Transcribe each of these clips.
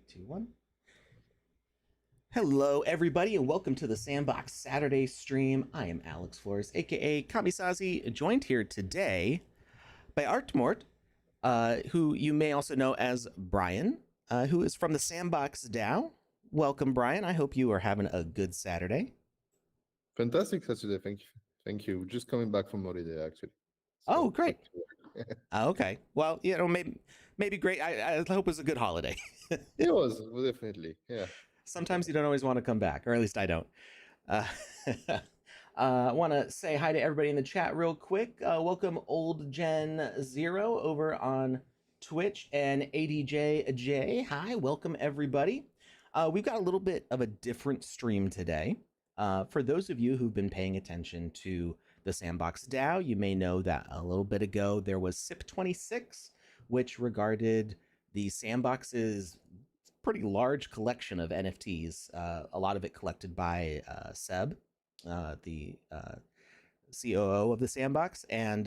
2, 1. Hello, everybody, and welcome to the Sandbox Saturday stream. I am Alex Flores, aka Kamisazi, joined here today by Artmort, who you may also know as Brian, who is from the Sandbox DAO. Welcome, Brian. I hope you are having a good Saturday. Fantastic Saturday. Thank you. Thank you. Just coming back from holiday, actually. So, oh, great. Okay. Well, maybe great. I hope it was a good holiday. It was, definitely. Yeah. Sometimes you don't always want to come back, or at least I don't. I want to say hi to everybody in the chat real quick. Welcome Old Gen Zero over on Twitch and ADJ. Hi, welcome everybody. We've got a little bit of a different stream today. For those of you who've been paying attention to the Sandbox DAO, you may know that a little bit ago there was SIP 26, which regarded the Sandbox's pretty large collection of NFTs, a lot of it collected by Seb, the COO of the Sandbox, and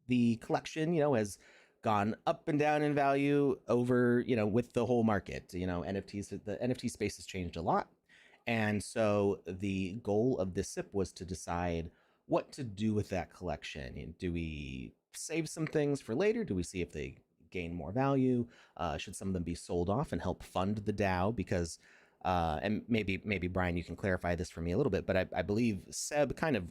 the collection, has gone up and down in value over, with the whole market. The NFT space has changed a lot, and so the goal of this SIP was to decide what to do with that collection. Do we save some things for later? Do we see if they gain more value? Should some of them be sold off and help fund the DAO? Because and maybe Brian, you can clarify this for me a little bit, but I believe Seb kind of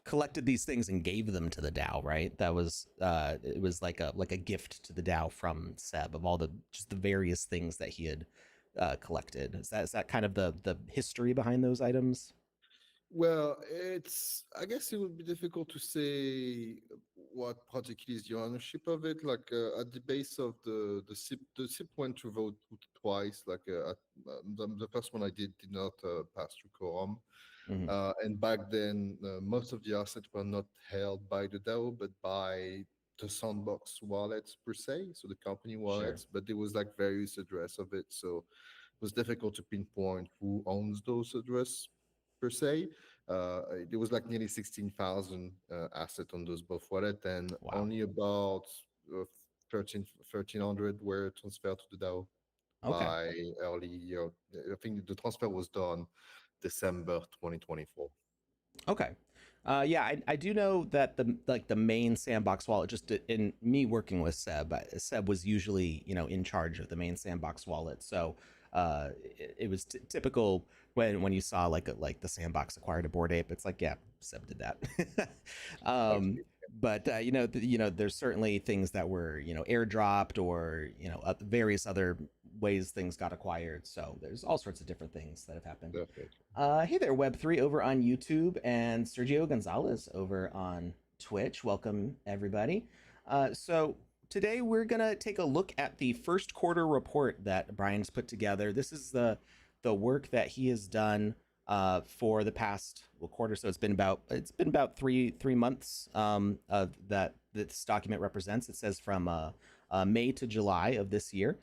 collected these things and gave them to the DAO, right? That was it was like a gift to the DAO from Seb of all the various things that he had collected. Is that kind of the history behind those items? Well, I guess it would be difficult to say what particularly is the ownership of it. Like at the base of the SIP went to vote twice. Like the first one I did not pass through quorum. Mm-hmm. And back then, most of the assets were not held by the DAO, but by the Sandbox wallets per se, so the company wallets. Sure. But there was like various address of it, so it was difficult to pinpoint who owns those address per se. There was like nearly 16,000 assets on those both wallets, and wow. Only about 1,300 were transferred to the DAO by early year. I think the transfer was done December 2024. Okay. Yeah, I do know that the main Sandbox wallet, just in me working with Seb was usually, in charge of the main Sandbox wallet. So it was typical when you saw like the Sandbox acquired a Bored Ape. It's like, yeah, Seb did that. But there's certainly things that were airdropped or various other ways things got acquired. So there's all sorts of different things that have happened. Hey there, Web3 over on YouTube and Sergio Gonzalez over on Twitch. Welcome everybody. So today we're gonna take a look at the first quarter report that Brian's put together. This is the work that he has done for the past quarter. So it's been about three months that this document represents. It says from May to July of this year.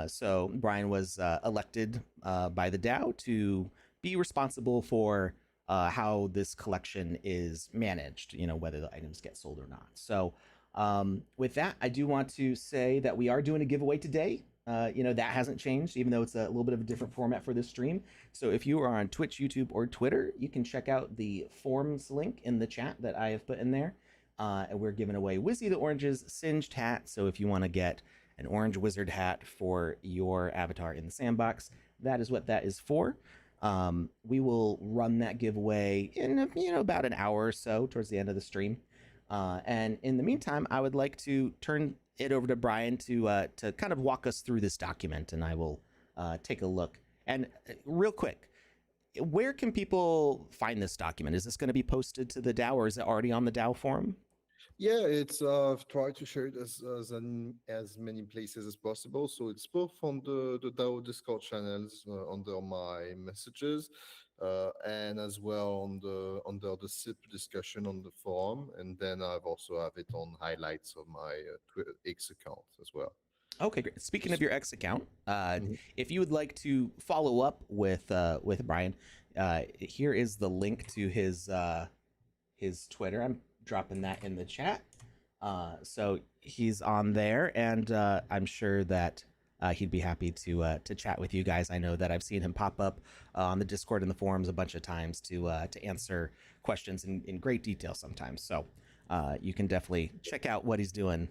So Brian was elected by the DAO to be responsible for how this collection is managed, whether the items get sold or not. So with that, I do want to say that we are doing a giveaway today. That hasn't changed, even though it's a little bit of a different format for this stream. So if you are on Twitch, YouTube, or Twitter, you can check out the forms link in the chat that I have put in there. And we're giving away Wizzy the Orange's Singed hat. So if you want to get an orange wizard hat for your avatar in the Sandbox, that is what that is for. We will run that giveaway in about an hour or so towards the end of the stream. And in the meantime, I would like to turn it over to Brian to kind of walk us through this document, and I will take a look. And real quick, where can people find this document? Is this going to be posted to the DAO, or is it already on the DAO forum? Yeah, it's try to share it as many places as possible. So it's both on the DAO Discord channels under my messages, and as well under the SIP discussion on the forum, and then I've also have it on highlights of my Twitter X account as well. Okay, great. Speaking of your X account, if you would like to follow up with Brian, here is the link to his Twitter. I'm dropping that in the chat. So he's on there, and I'm sure that he'd be happy to chat with you guys. I know that I've seen him pop up on the Discord and the forums a bunch of times to answer questions in great detail sometimes. So you can definitely check out what he's doing.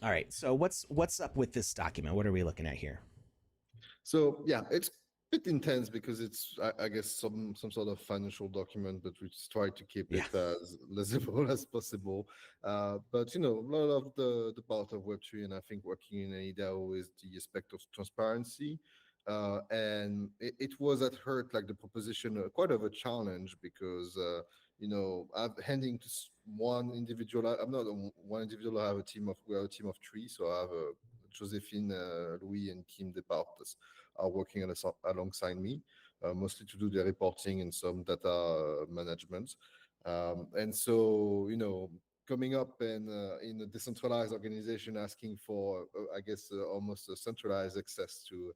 All right. So what's up with this document? What are we looking at here? So yeah, it's a bit intense because it's I guess some sort of financial document, but we just try to keep Yeah. it as legible as possible. But a lot of the part of Web3, and I think working in an DAO is the aspect of transparency. And it was at heart like the proposition quite of a challenge because I'm handing to one individual. I'm not one individual. I have a team of we are a team of three, so I have Josephine, Louis, and Kim Despartes are working alongside me, mostly to do the reporting and some data management. And so, coming up in a decentralized organization asking for, I guess, almost a centralized access to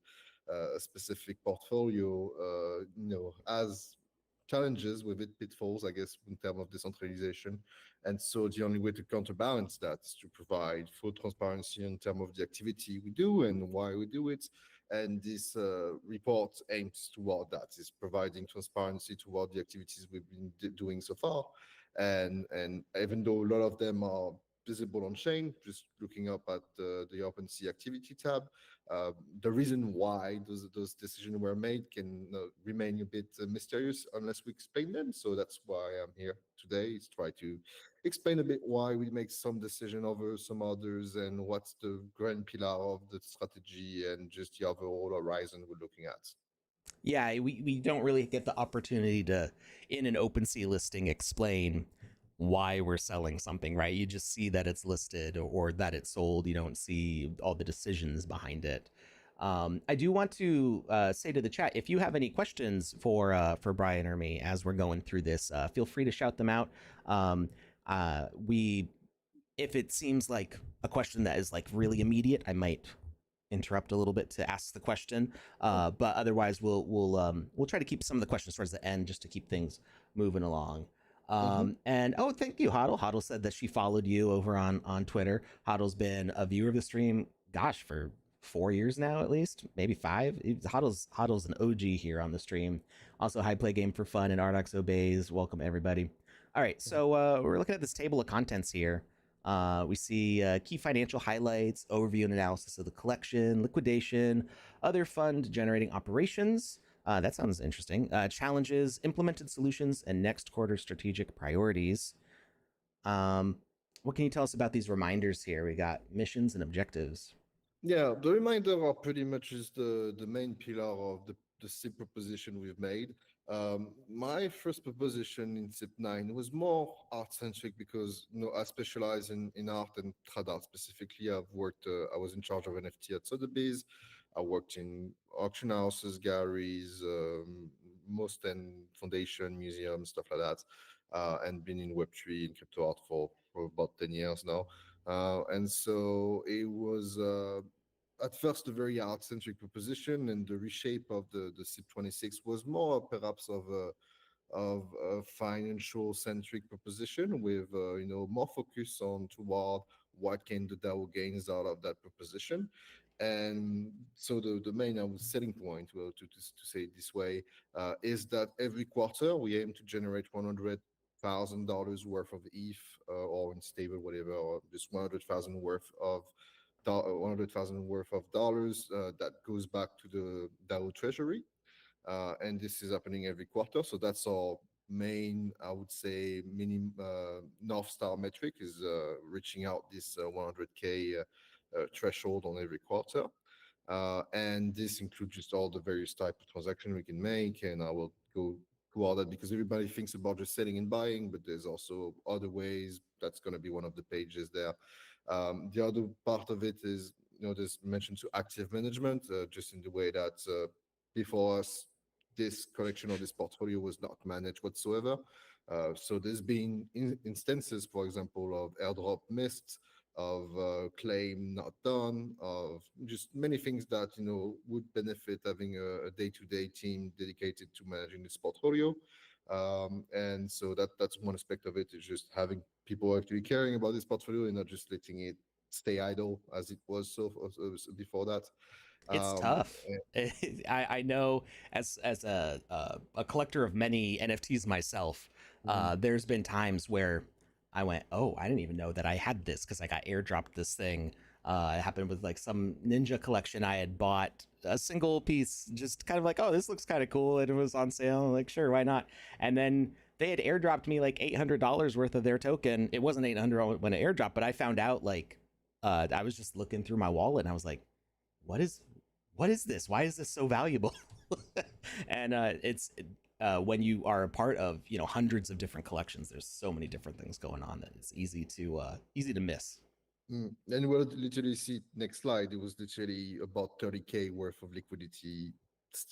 a specific portfolio, as challenges with it, pitfalls, I guess, in terms of decentralization. And so the only way to counterbalance that is to provide full transparency in terms of the activity we do and why we do it. And this report aims toward that, is providing transparency toward the activities we've been doing so far. And even though a lot of them are visible on chain, just looking up at the OpenSea activity tab, uh, the reason why those decisions were made can remain a bit mysterious unless we explain them. So that's why I'm here today, is try to explain a bit why we make some decision over some others and what's the grand pillar of the strategy and just the overall horizon we're looking at. Yeah, we don't really get the opportunity to, in an OpenSea listing, explain why we're selling something, right? You just see that it's listed or that it's sold. You don't see all the decisions behind it. I do want to say to the chat, if you have any questions for Brian or me as we're going through this, feel free to shout them out. We If it seems like a question that is like really immediate, I might interrupt a little bit to ask the question. But otherwise, we'll try to keep some of the questions towards the end just to keep things moving along. Mm-hmm. And oh, thank you, Hodl. Hodl said that she followed you over on Twitter. Hodl's been a viewer of the stream, gosh, for 4 years now, at least, maybe five. Hodl's an OG here on the stream. Also, High Play Game for Fun and Ardox Obeys. Welcome everybody. All right, so we're looking at this table of contents here. We see key financial highlights, overview and analysis of the collection, liquidation, other fund generating operations. That sounds interesting. Challenges, implemented solutions, and next quarter strategic priorities. What can you tell us about these reminders here? We got missions and objectives. Yeah, the reminder are pretty much is the main pillar of the SIP proposition we've made. My first proposition in SIP 9 was more art centric because I specialize in art and trad art specifically. I was in charge of NFT at Sotheby's. I worked in auction houses, galleries, most and foundation, museums, stuff like that, and been in Web3 and crypto art for about 10 years now. And so it was at first a very art-centric proposition, and the reshape of the SIP 26 was more perhaps of a financial centric proposition with more focus on toward what can the DAO gains out of that proposition. And so the main selling point, well, to say it this way, is that every quarter we aim to generate $100,000 worth of ETH or in stable whatever, or just 100,000 worth of 100,000 worth of dollars that goes back to the DAO treasury, and this is happening every quarter. So that's our main, I would say, mini North Star metric is reaching out this 100K threshold on every quarter. And this includes just all the various type of transaction we can make. And I will go through all that because everybody thinks about just selling and buying, but there's also other ways. That's going to be one of the pages there. The other part of it is, there's mentioned to active management, just in the way that before us, this collection or this portfolio was not managed whatsoever. So there's been instances, for example, of airdrop missed, of claim not done, of just many things that would benefit having a day-to-day team dedicated to managing this portfolio. And so that's one aspect of it, is just having people actually caring about this portfolio and not just letting it stay idle as it was before that. It's Um, tough. I know as a collector of many NFTs myself, mhm. there's been times where I went, oh, I didn't even know that I had this because I got airdropped this thing. It happened with like some ninja collection I had bought a single piece, just kind of like, oh, this looks kind of cool, and it was on sale. I'm like, sure, why not? And then they had airdropped me like $800 worth of their token. It wasn't 800 when it airdropped, but I found out like I was just looking through my wallet and I was like, what is what is this? Why is this so valuable? And it's when you are a part of hundreds of different collections, there's so many different things going on that it's easy to miss. And we'll literally see next slide. It was literally about 30K worth of liquidity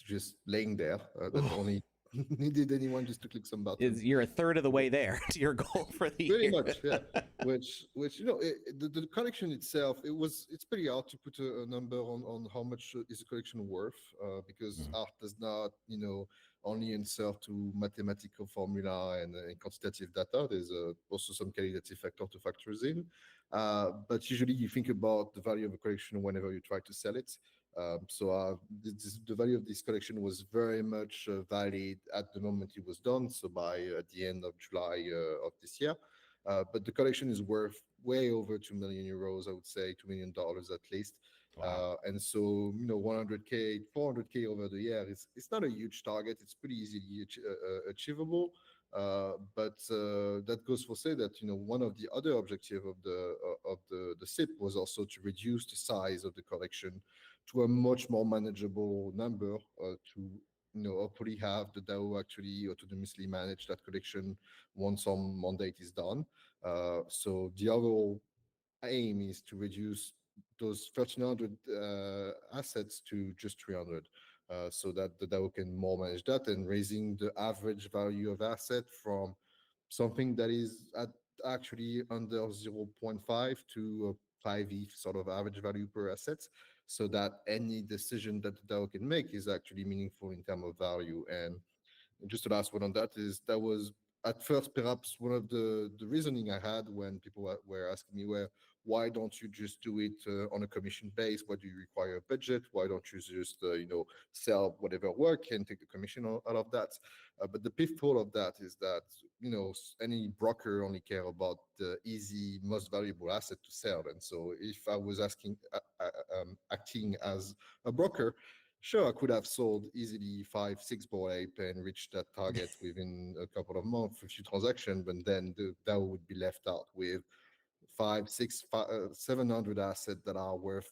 just laying there that Oh, only needed anyone just to click some buttons. you're a third of the way there to your goal for the Pretty year. much, yeah. Which the collection itself, it's pretty hard to put a number on how much is a collection worth, because art does not only answer to mathematical formula and quantitative data. There's also some qualitative factor to factors in. But usually you think about the value of a collection whenever you try to sell it. The value of this collection was very much valid at the moment it was done, so by at the end of July of this year. But the collection is worth way over 2 million euros, I would say $2 million at least. Wow. And so, 100K, 400K over the year, it's not a huge target. It's pretty easily achievable. But that goes for say that one of the other objective of the SIP was also to reduce the size of the collection to a much more manageable number, to hopefully have the DAO actually autonomously manage that collection once some mandate is done. So the overall aim is to reduce those 1,300 assets to just 300, so that the DAO can more manage that, and raising the average value of asset from something that is at actually under zero point 0.5 to a 5 ETH sort of average value per asset, so that any decision that the DAO can make is actually meaningful in terms of value. And just the last one on that is that was at first perhaps one of the reasoning I had when people were asking me, well, why don't you just do it on a commission base? Why do you require a budget? Why don't you just sell whatever work and take the commission out of that? But the pitfall of that is that any broker only care about the easy most valuable asset to sell. And so if I was acting as a broker, sure, I could have sold easily 5, 6 Bored Ape and reached that target within a couple of months, a few transactions, but then that would be left out with 700 assets that are worth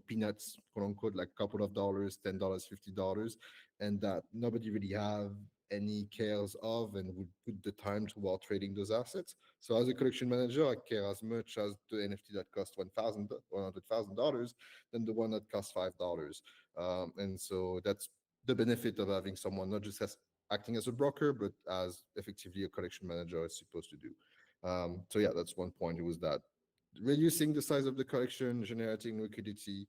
peanuts, quote unquote, like a couple of dollars, $10, $50, and that nobody really have any cares of and would put the time toward trading those assets. So as a collection manager, I care as much as the NFT that costs $100,000 than the one that costs $5. And so that's the benefit of having someone not just as acting as a broker, but as effectively a collection manager is supposed to do. So yeah, that's one point. It was that reducing the size of the collection, generating liquidity,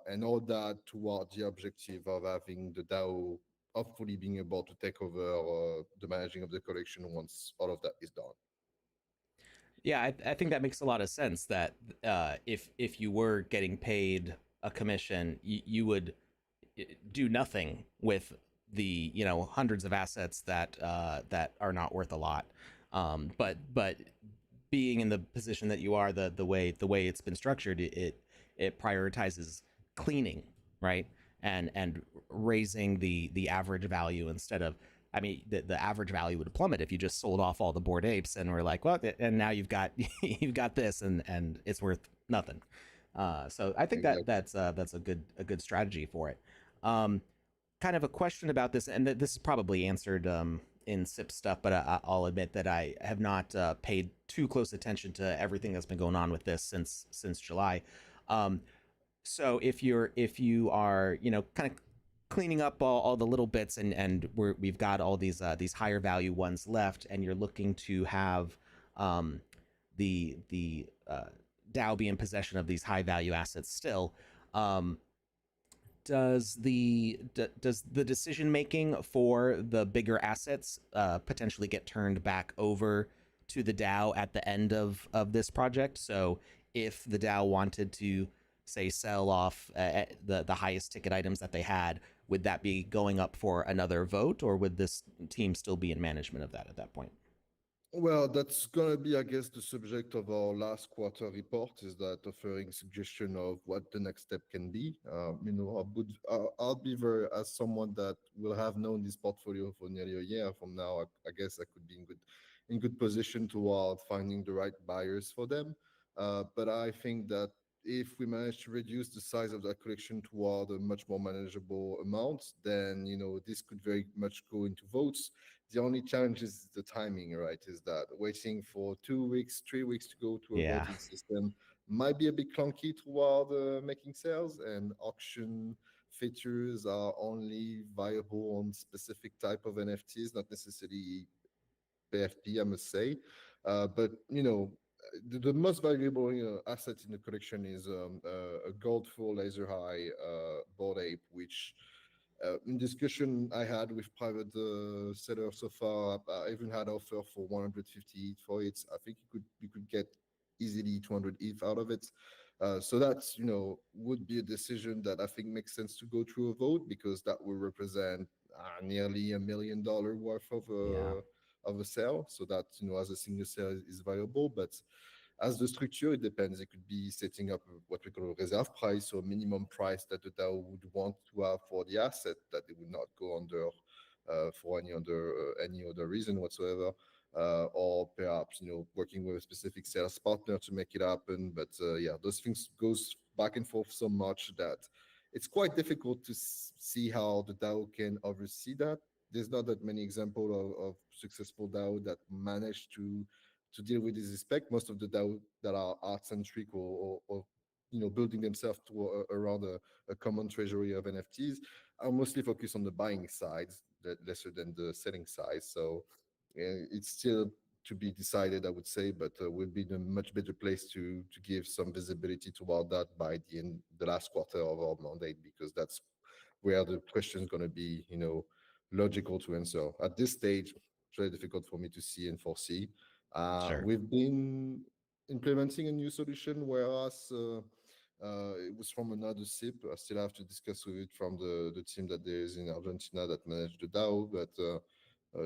and all that toward the objective of having the DAO hopefully being able to take over the managing of the collection once all of that is done. Yeah, I think that makes a lot of sense. That if you were getting paid a commission, you would do nothing with the hundreds of assets that are not worth a lot. But being in the position that you are, the way it's been structured, it prioritizes cleaning, right, and raising the average value instead of. I mean, the average value would plummet if you just sold off all the Bored Apes and were like, well, and now you've got you've got this, and it's worth nothing. So I think that Exactly. that's a good strategy for it. Um, Kind of a question about this, and this is probably answered in SIP stuff, but I'll admit that I have not paid too close attention to everything that's been going on with this since July. Um, so if you are kind of cleaning up all the little bits, and we've got all these higher value ones left, and you're looking to have the DAO be in possession of these high value assets still. Um, does the decision making for the bigger assets potentially get turned back over to the DAO at the end of this project? So if the DAO wanted to say sell off the highest ticket items that they had, would that be going up for another vote, or would this team still be in management of that at that point? Well, that's going to be, I guess, the subject of our last quarter report is that offering suggestion of what the next step can be. I'll be there as someone that will have known this portfolio for nearly a year from now. I guess I could be in good position toward finding the right buyers for them. But I think that if we manage to reduce the size of that collection toward a much more manageable amount, then this could very much go into votes. The only challenge is the timing, right? Is that waiting for 2 weeks, 3 weeks to go to a Yeah. voting system might be a bit clunky toward making sales, and auction features are only viable on specific type of NFTs, not necessarily PFP, I must say. But the most valuable asset in the collection is a gold full laser high bored ape, which in discussion I had with private sellers so far, I even had offer for 150 ETH for it. I think you could get easily 200 ETH out of it. So that's would be a decision that I think makes sense to go through a vote, because that will represent nearly $1 million worth Yeah. of a sale. So that as a single sale is viable, but as the structure, it depends. It could be setting up what we call a reserve price, or minimum price that the DAO would want to have for the asset, that it would not go under for any other reason whatsoever. Or perhaps working with a specific sales partner to make it happen. But yeah, those things goes back and forth so much that it's quite difficult to see how the DAO can oversee that. There's not that many examples of successful DAO that manage to deal with this aspect. Most of the DAO that are art centric, or building themselves around a common treasury of NFTs, are mostly focused on the buying side, lesser than the selling side. So it's still to be decided, I would say, but we'll be in a much better place to give some visibility toward that by the last quarter of our mandate, because that's where the question is going to be, logical to answer. At this stage, it's very difficult for me to see and foresee. Sure. We've been implementing a new solution, whereas it was from another SIP. I still have to discuss with it from the team that there is in Argentina that manage the DAO, but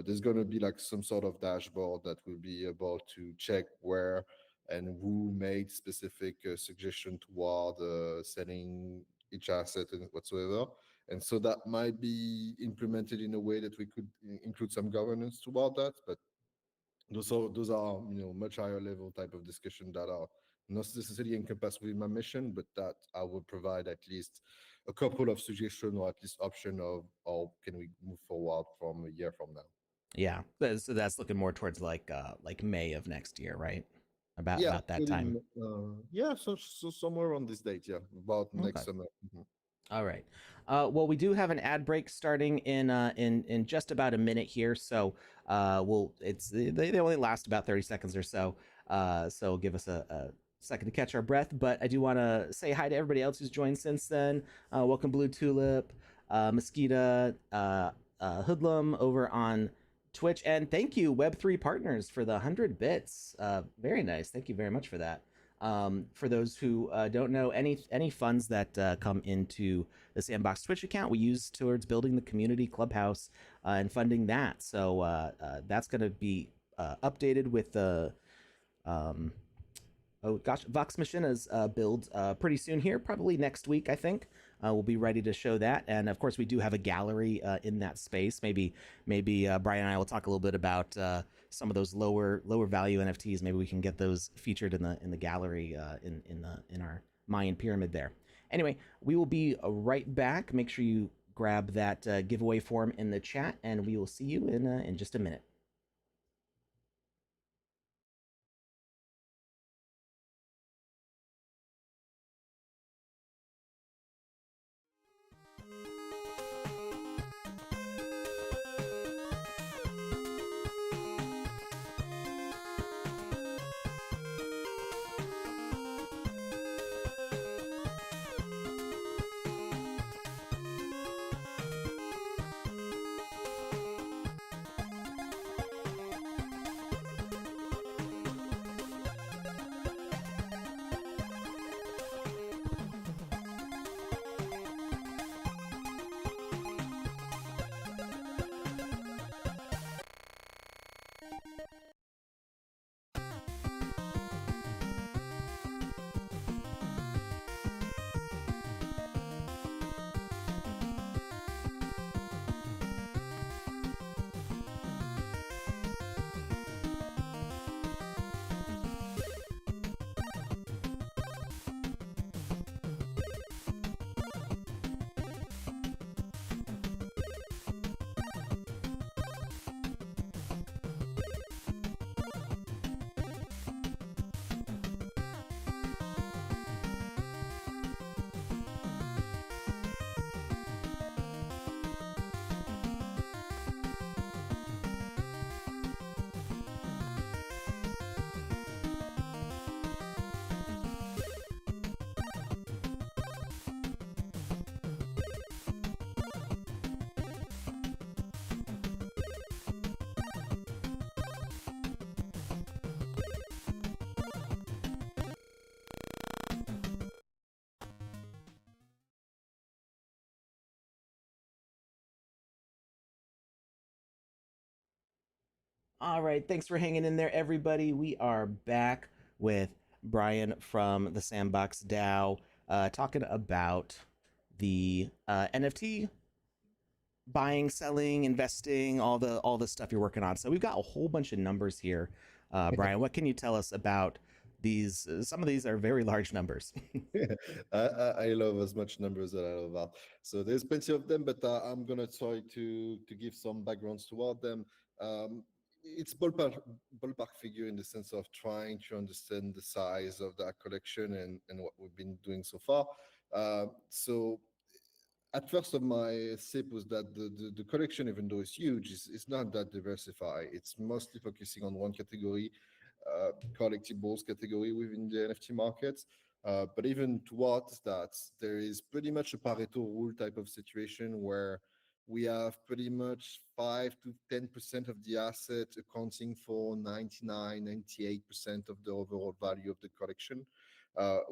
there's going to be like some sort of dashboard that will be able to check where and who made specific suggestion toward selling each asset and whatsoever. And so that might be implemented in a way that we could include some governance toward that. But those are much higher level type of discussion that are not necessarily encompassed within my mission, but that I will provide at least a couple of suggestions, or at least option of how can we move forward from a year from now. Yeah. So that's looking more towards like May of next year, right? Yeah, About that time. yeah, so somewhere on this date, yeah, about Okay. next summer. Mhm. All right. Well, we do have an ad break starting in just about a minute here, so they only last about 30 seconds or so. So give us a second to catch our breath. But I do want to say hi to everybody else who's joined since then. Welcome, Blue Tulip, Mosquito, Hoodlum over on Twitch, and thank you Web3 Partners for the 100 bits. Very nice. Thank you very much for that. For those who don't know, any funds that come into the Sandbox Twitch account, we use towards building the community clubhouse and funding that. So that's going to be updated with the Vox Machina's build pretty soon here, probably next week, I think. We'll be ready to show that, and of course, we do have a gallery in that space. Maybe Brian and I will talk a little bit about some of those lower value NFTs. Maybe we can get those featured in the gallery in our Mayan pyramid there. Anyway, we will be right back. Make sure you grab that giveaway form in the chat, and we will see you in just a minute. All right, thanks for hanging in there, everybody. We are back with Brian from the Sandbox DAO, talking about the NFT buying, selling, investing, all the stuff you're working on. So we've got a whole bunch of numbers here. Brian, what can you tell us about these? Some of these are very large numbers. I love as much numbers that I love art. So there's plenty of them, but I'm gonna try to give some backgrounds toward them. Um, it's ballpark figure in the sense of trying to understand the size of that collection and what we've been doing so far. So at first of my sip was that the collection, even though it's huge, is not that diversified. It's mostly focusing on one category, collectibles category within the NFT markets. But even towards that, there is pretty much a Pareto rule type of situation where we have pretty much 5 to 10% of the asset accounting for 98% of the overall value of the collection,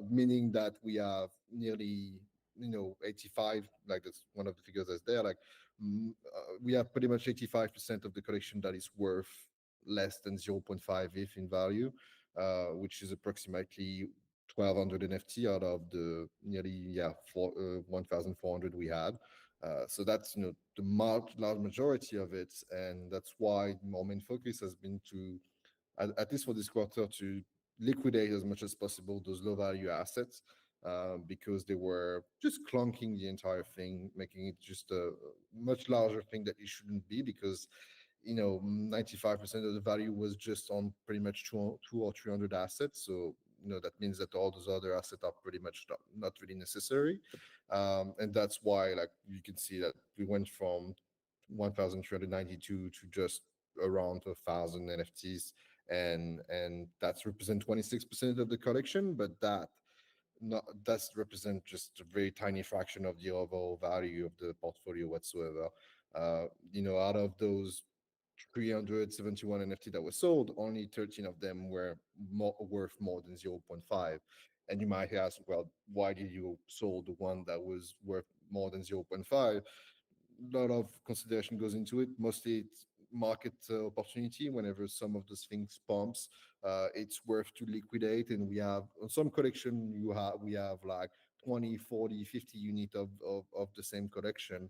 meaning that we have nearly 85, like that's one of the figures that's there, like we have pretty much 85% of the collection that is worth less than zero point 0.5 if in value, which is approximately 1200 NFT out of the nearly 1400 we had. So that's the large majority of it, and that's why our main focus has been to, at least for this quarter, to liquidate as much as possible those low value assets, because they were just clunking the entire thing, making it just a much larger thing that it shouldn't be, because 95% of the value was just on pretty much two or 300 assets. So that means that all those other assets are pretty much not really necessary, and that's why, like, you can see that we went from 1392 to just around 1,000 NFTs, and that's represent 26% of the collection, but that's represent just a very tiny fraction of the overall value of the portfolio whatsoever. Out of those 371 NFT that were sold, only 13 of them were worth more than zero point 0.5. And you might ask, well, why did you sold the one that was worth more than zero point 0.5? A lot of consideration goes into it. Mostly it's market opportunity. Whenever some of those things pumps, it's worth to liquidate. And we have on some collection, we have like 20, 40, 50 unit of the same collection.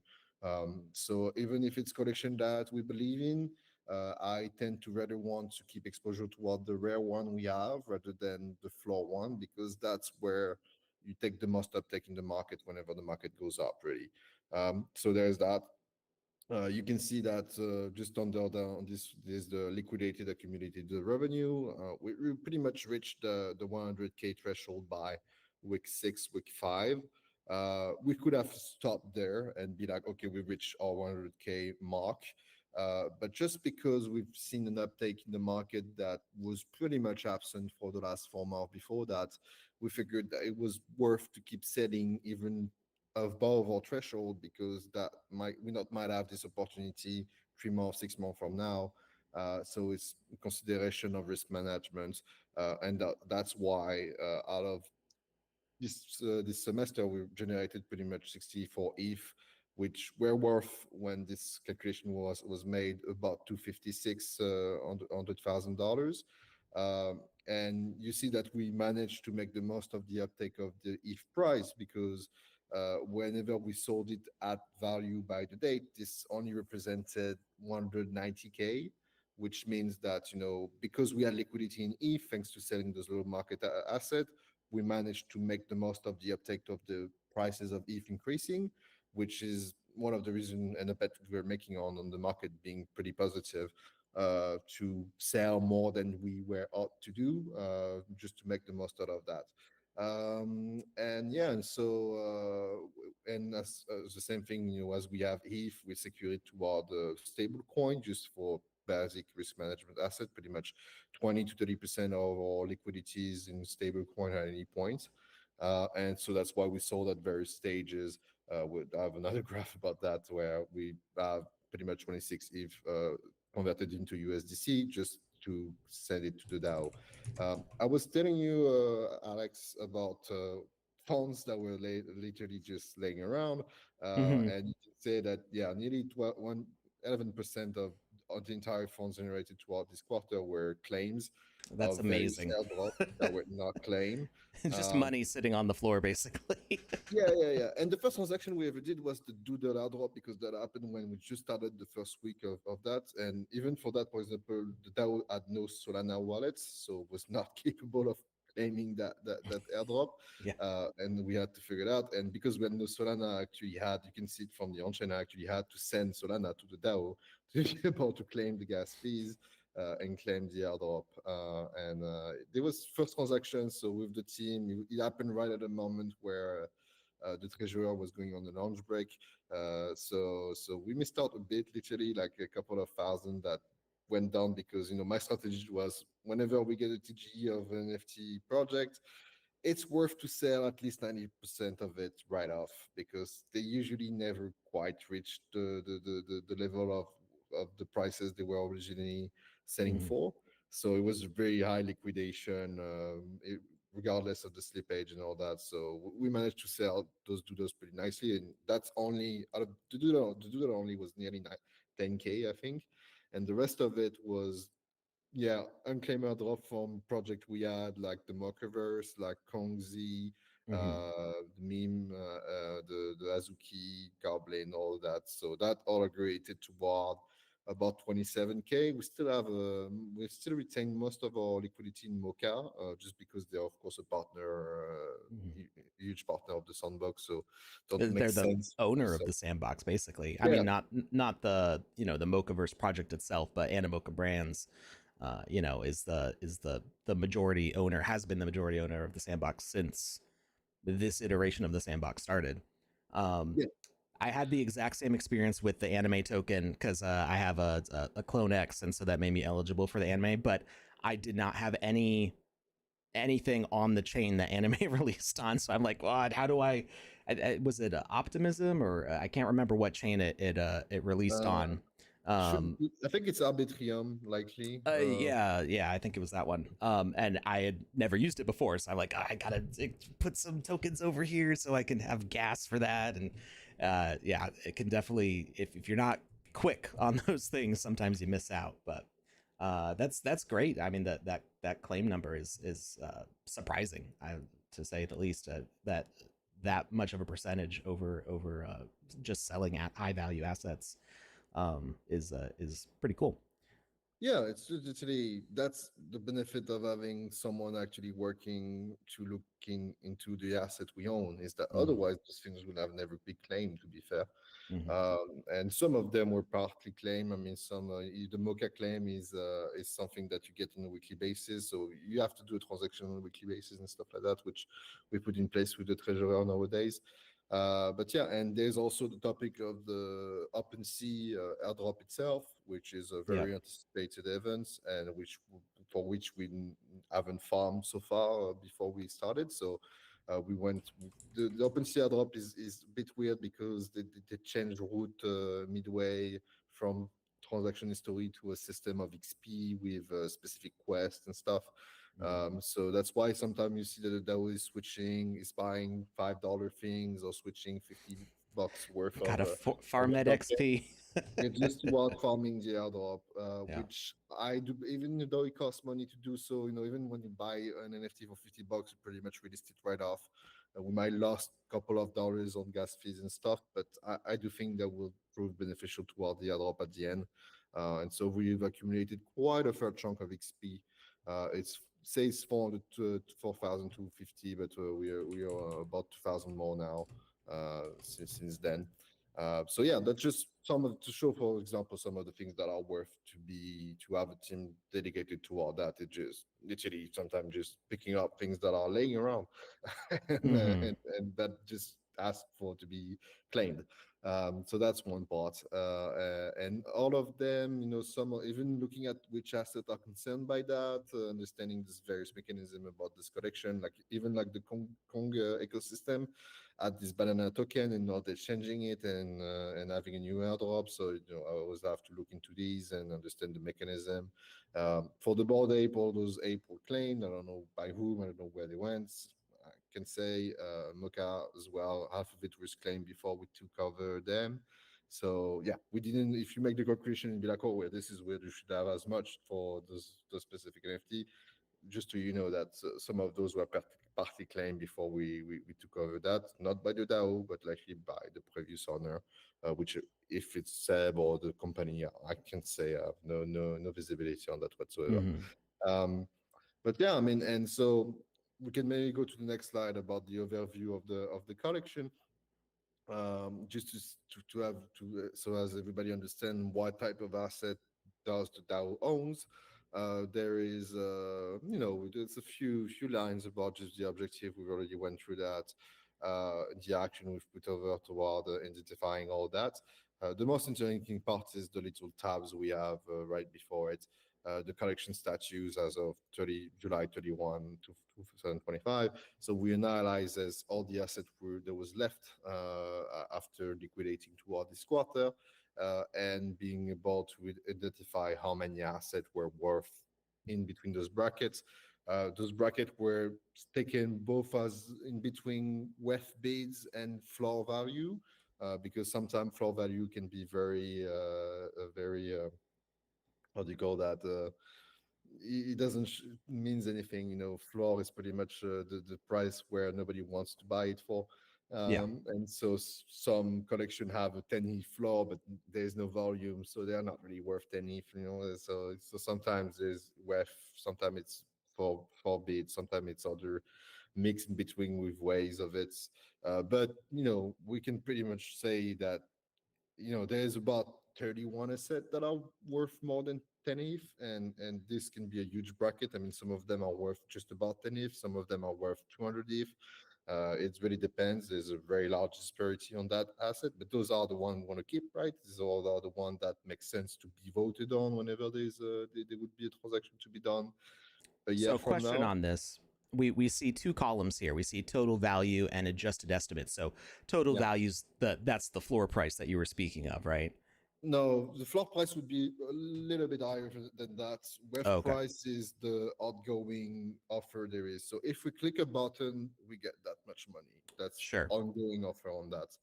So even if it's collection that we believe in, I tend to rather want to keep exposure toward the rare one we have rather than the floor one, because that's where you take the most uptake in the market whenever the market goes up, really. So there's that. You can see that just on this the liquidated accumulated revenue. We pretty much reached the 100K threshold by week 6, week 5. We could have stopped there and be like, okay, we reached our 100K mark. But just because we've seen an uptake in the market that was pretty much absent for the last 4 months before that, we figured that it was worth to keep selling even above our threshold, because that might have this opportunity 3 months, 6 months from now. So it's consideration of risk management, and that's why out of this semester we generated pretty much 64 ETH, which were worth, when this calculation was made, about 256 $100,000. And you see that we managed to make the most of the uptake of the ETH price, because whenever we sold it at value by the date, this only represented 190K, which means that, because we had liquidity in ETH thanks to selling those low market asset, we managed to make the most of the uptake of the prices of ETH increasing, which is one of the reasons, and a bet we're making on the market being pretty positive, to sell more than we were ought to do, just to make the most out of that. And yeah, and so and as the same thing, as we have ETH, we secure it toward the stable coin just for basic risk management asset. Pretty much 20 to 30% of our liquidities in stable coin at any point. And so that's why we sold at various stages. I have another graph about that, where we have pretty much 26 ETH converted into USDC just to send it to the DAO. I was telling you, Alex, about funds that were literally just laying around, Mm-hmm. and you can say that, yeah, nearly 11% the entire funds generated throughout this quarter were claims That's of various amazing. airdrop that were not claimed. Just Um, money sitting on the floor, basically. yeah. And the first transaction we ever did was the Doodle airdrop because that happened when we just started the first week of that. And even for that, for example, the DAO had no Solana wallets, so was not capable of claiming that airdrop. Yeah. And we had to figure it out. And because we had no Solana, actually had, you can see it from the on-chain, I actually had to send Solana to the DAO to be able to claim the gas fees. And claim the airdrop. And there was first transaction. So with the team, it happened right at the moment where the treasurer was going on the lunch break. So we missed out a bit, literally like a couple of thousand that went down because my strategy was whenever we get a TGE of an NFT project, it's worth to sell at least 90% of it right off because they usually never quite reach the level of the prices they were originally selling Mhm. for. So it was very high liquidation, regardless of the slippage and all that. So we managed to sell those doodles pretty nicely, and that's only out of the doodle only was nearly 10K, I think, and the rest of it was unclaimed airdrop from project we had like the Mochaverse, like Kongzi, Mhm. the meme, the Azuki, Goblin, all that. So that all aggregated toward about 27K. We still retain most of our liquidity in Mocha, just because they're of course a partner, Mhm. huge partner of the Sandbox. So don't make They're the sense to owner of sell. the sandbox, basically. I Yeah, mean, not the the Mochaverse project itself, but Animoca Brands, is the majority owner, has been the majority owner of the sandbox since this iteration of the sandbox started. Um, yeah. I had the exact same experience with the anime token because I have a Clone X, and so that made me eligible for the anime. But I did not have anything on the chain that anime released on. So I'm like, what? How do was it Optimism or I can't remember what chain it released Uh, on. Um, I think it's Arbitrium, likely. yeah, I think it was that one. And I had never used it before, so I'm like, I gotta put some tokens over here so I can have gas for that. And yeah, it can definitely, if you're not quick on those things, sometimes you miss out. But that's great. I mean, that claim number is surprising, to say the least. That much of a percentage over just selling at high value assets is pretty cool. Yeah, it's just literally that's the benefit of having someone actually working to looking into the asset we own is that Mm-hmm. otherwise those things would have never been claimed, to be fair. Mm-hmm. And some of them were partly claimed. I mean, the Mocha claim is something that you get on a weekly basis, so you have to do a transaction on a weekly basis and stuff like that, which we put in place with the treasurer nowadays. But yeah, and there's also the topic of the OpenSea airdrop itself, which is a Yeah. very anticipated event and for which we haven't farmed so far before we started. So we went the OpenSea airdrop is a bit weird because they changed route midway from transaction history to a system of XP with specific quests and stuff. Mm-hmm. So that's why sometimes you see that the DAO is switching, is buying $5 things or switching $50 worth Got a of farm a that token. XP. It's just toward farming the airdrop, Yeah. which I do, even though it costs money to do so, even when you buy an NFT for $50, you pretty much released it right off. We might lost a couple of dollars on gas fees and stuff, but I do think that will prove beneficial toward the airdrop at the end. And so we've accumulated quite a fair chunk of XP. It's says 400 to 4,250, but we are about 2,000 more now since then. So yeah, that's just some of to show, for example, some of the things that are worth to have a team dedicated toward that. It just literally sometimes just picking up things that are laying around and, Mm-hmm. and that just ask for to be claimed. So that's one part, and all of them, some are even looking at which assets are concerned by that, understanding this various mechanism about this collection, like even like the Kong ecosystem at this banana token and not exchanging it and having a new airdrop. So I always have to look into these and understand the mechanism. For the Bored Ape, all those ape were claimed. I don't know by whom. I don't know where they went. I can say Mocha as well. Half of it was claimed before we took over them. So yeah, we didn't. If you make the calculation and be like, oh, well, this is where you should have as much for those specific NFT, just to that some of those were partly claimed before we took over that, not by the DAO, but likely by the previous owner, which if it's Seb or the company, I can't say. I have no visibility on that whatsoever. Hmm. Um, but yeah, I mean, and so we can maybe go to the next slide about the overview of the collection, just to have to so as everybody understand what type of asset does the DAO owns. There is, there's a few lines about just the objective. We've already went through that. The action we've put over toward identifying all that. The most interesting part is the little tabs we have right before it. The collection status as of July 31 to 2025. So we analyze as all the assets that was left after liquidating toward this quarter, and being able to identify how many assets were worth in between those brackets. Those brackets were taken both as in between WEF bids and floor value, because sometimes floor value can be very how do you call that? It doesn't means anything. Floor is pretty much the price where nobody wants to buy it for. Yeah. And so some collection have a 10 ETH floor, but there's no volume, so they are not really worth 10 ETH. So sometimes there's WEF, sometimes it's for bid, sometimes it's other mix in between with ways of it. But we can pretty much say that there's about 31 assets that are worth more than 10 ETH, and this can be a huge bracket. I mean, some of them are worth just about 10 ETH, some of them are worth 200 ETH. It really depends. There's a very large disparity on that asset, but those are the ones we want to keep, right? These are the ones that make sense to be voted on whenever there would be a transaction to be done a year So, from question now. on this. We see two columns here. We see total value and adjusted estimate. So, total Yeah. values, that's the floor price that you were speaking of, right? No, the floor price would be a little bit higher than that. WEF Oh, okay. price is the outgoing offer there is. So if we click a button, we get that much money. That's Sure. ongoing offer on that.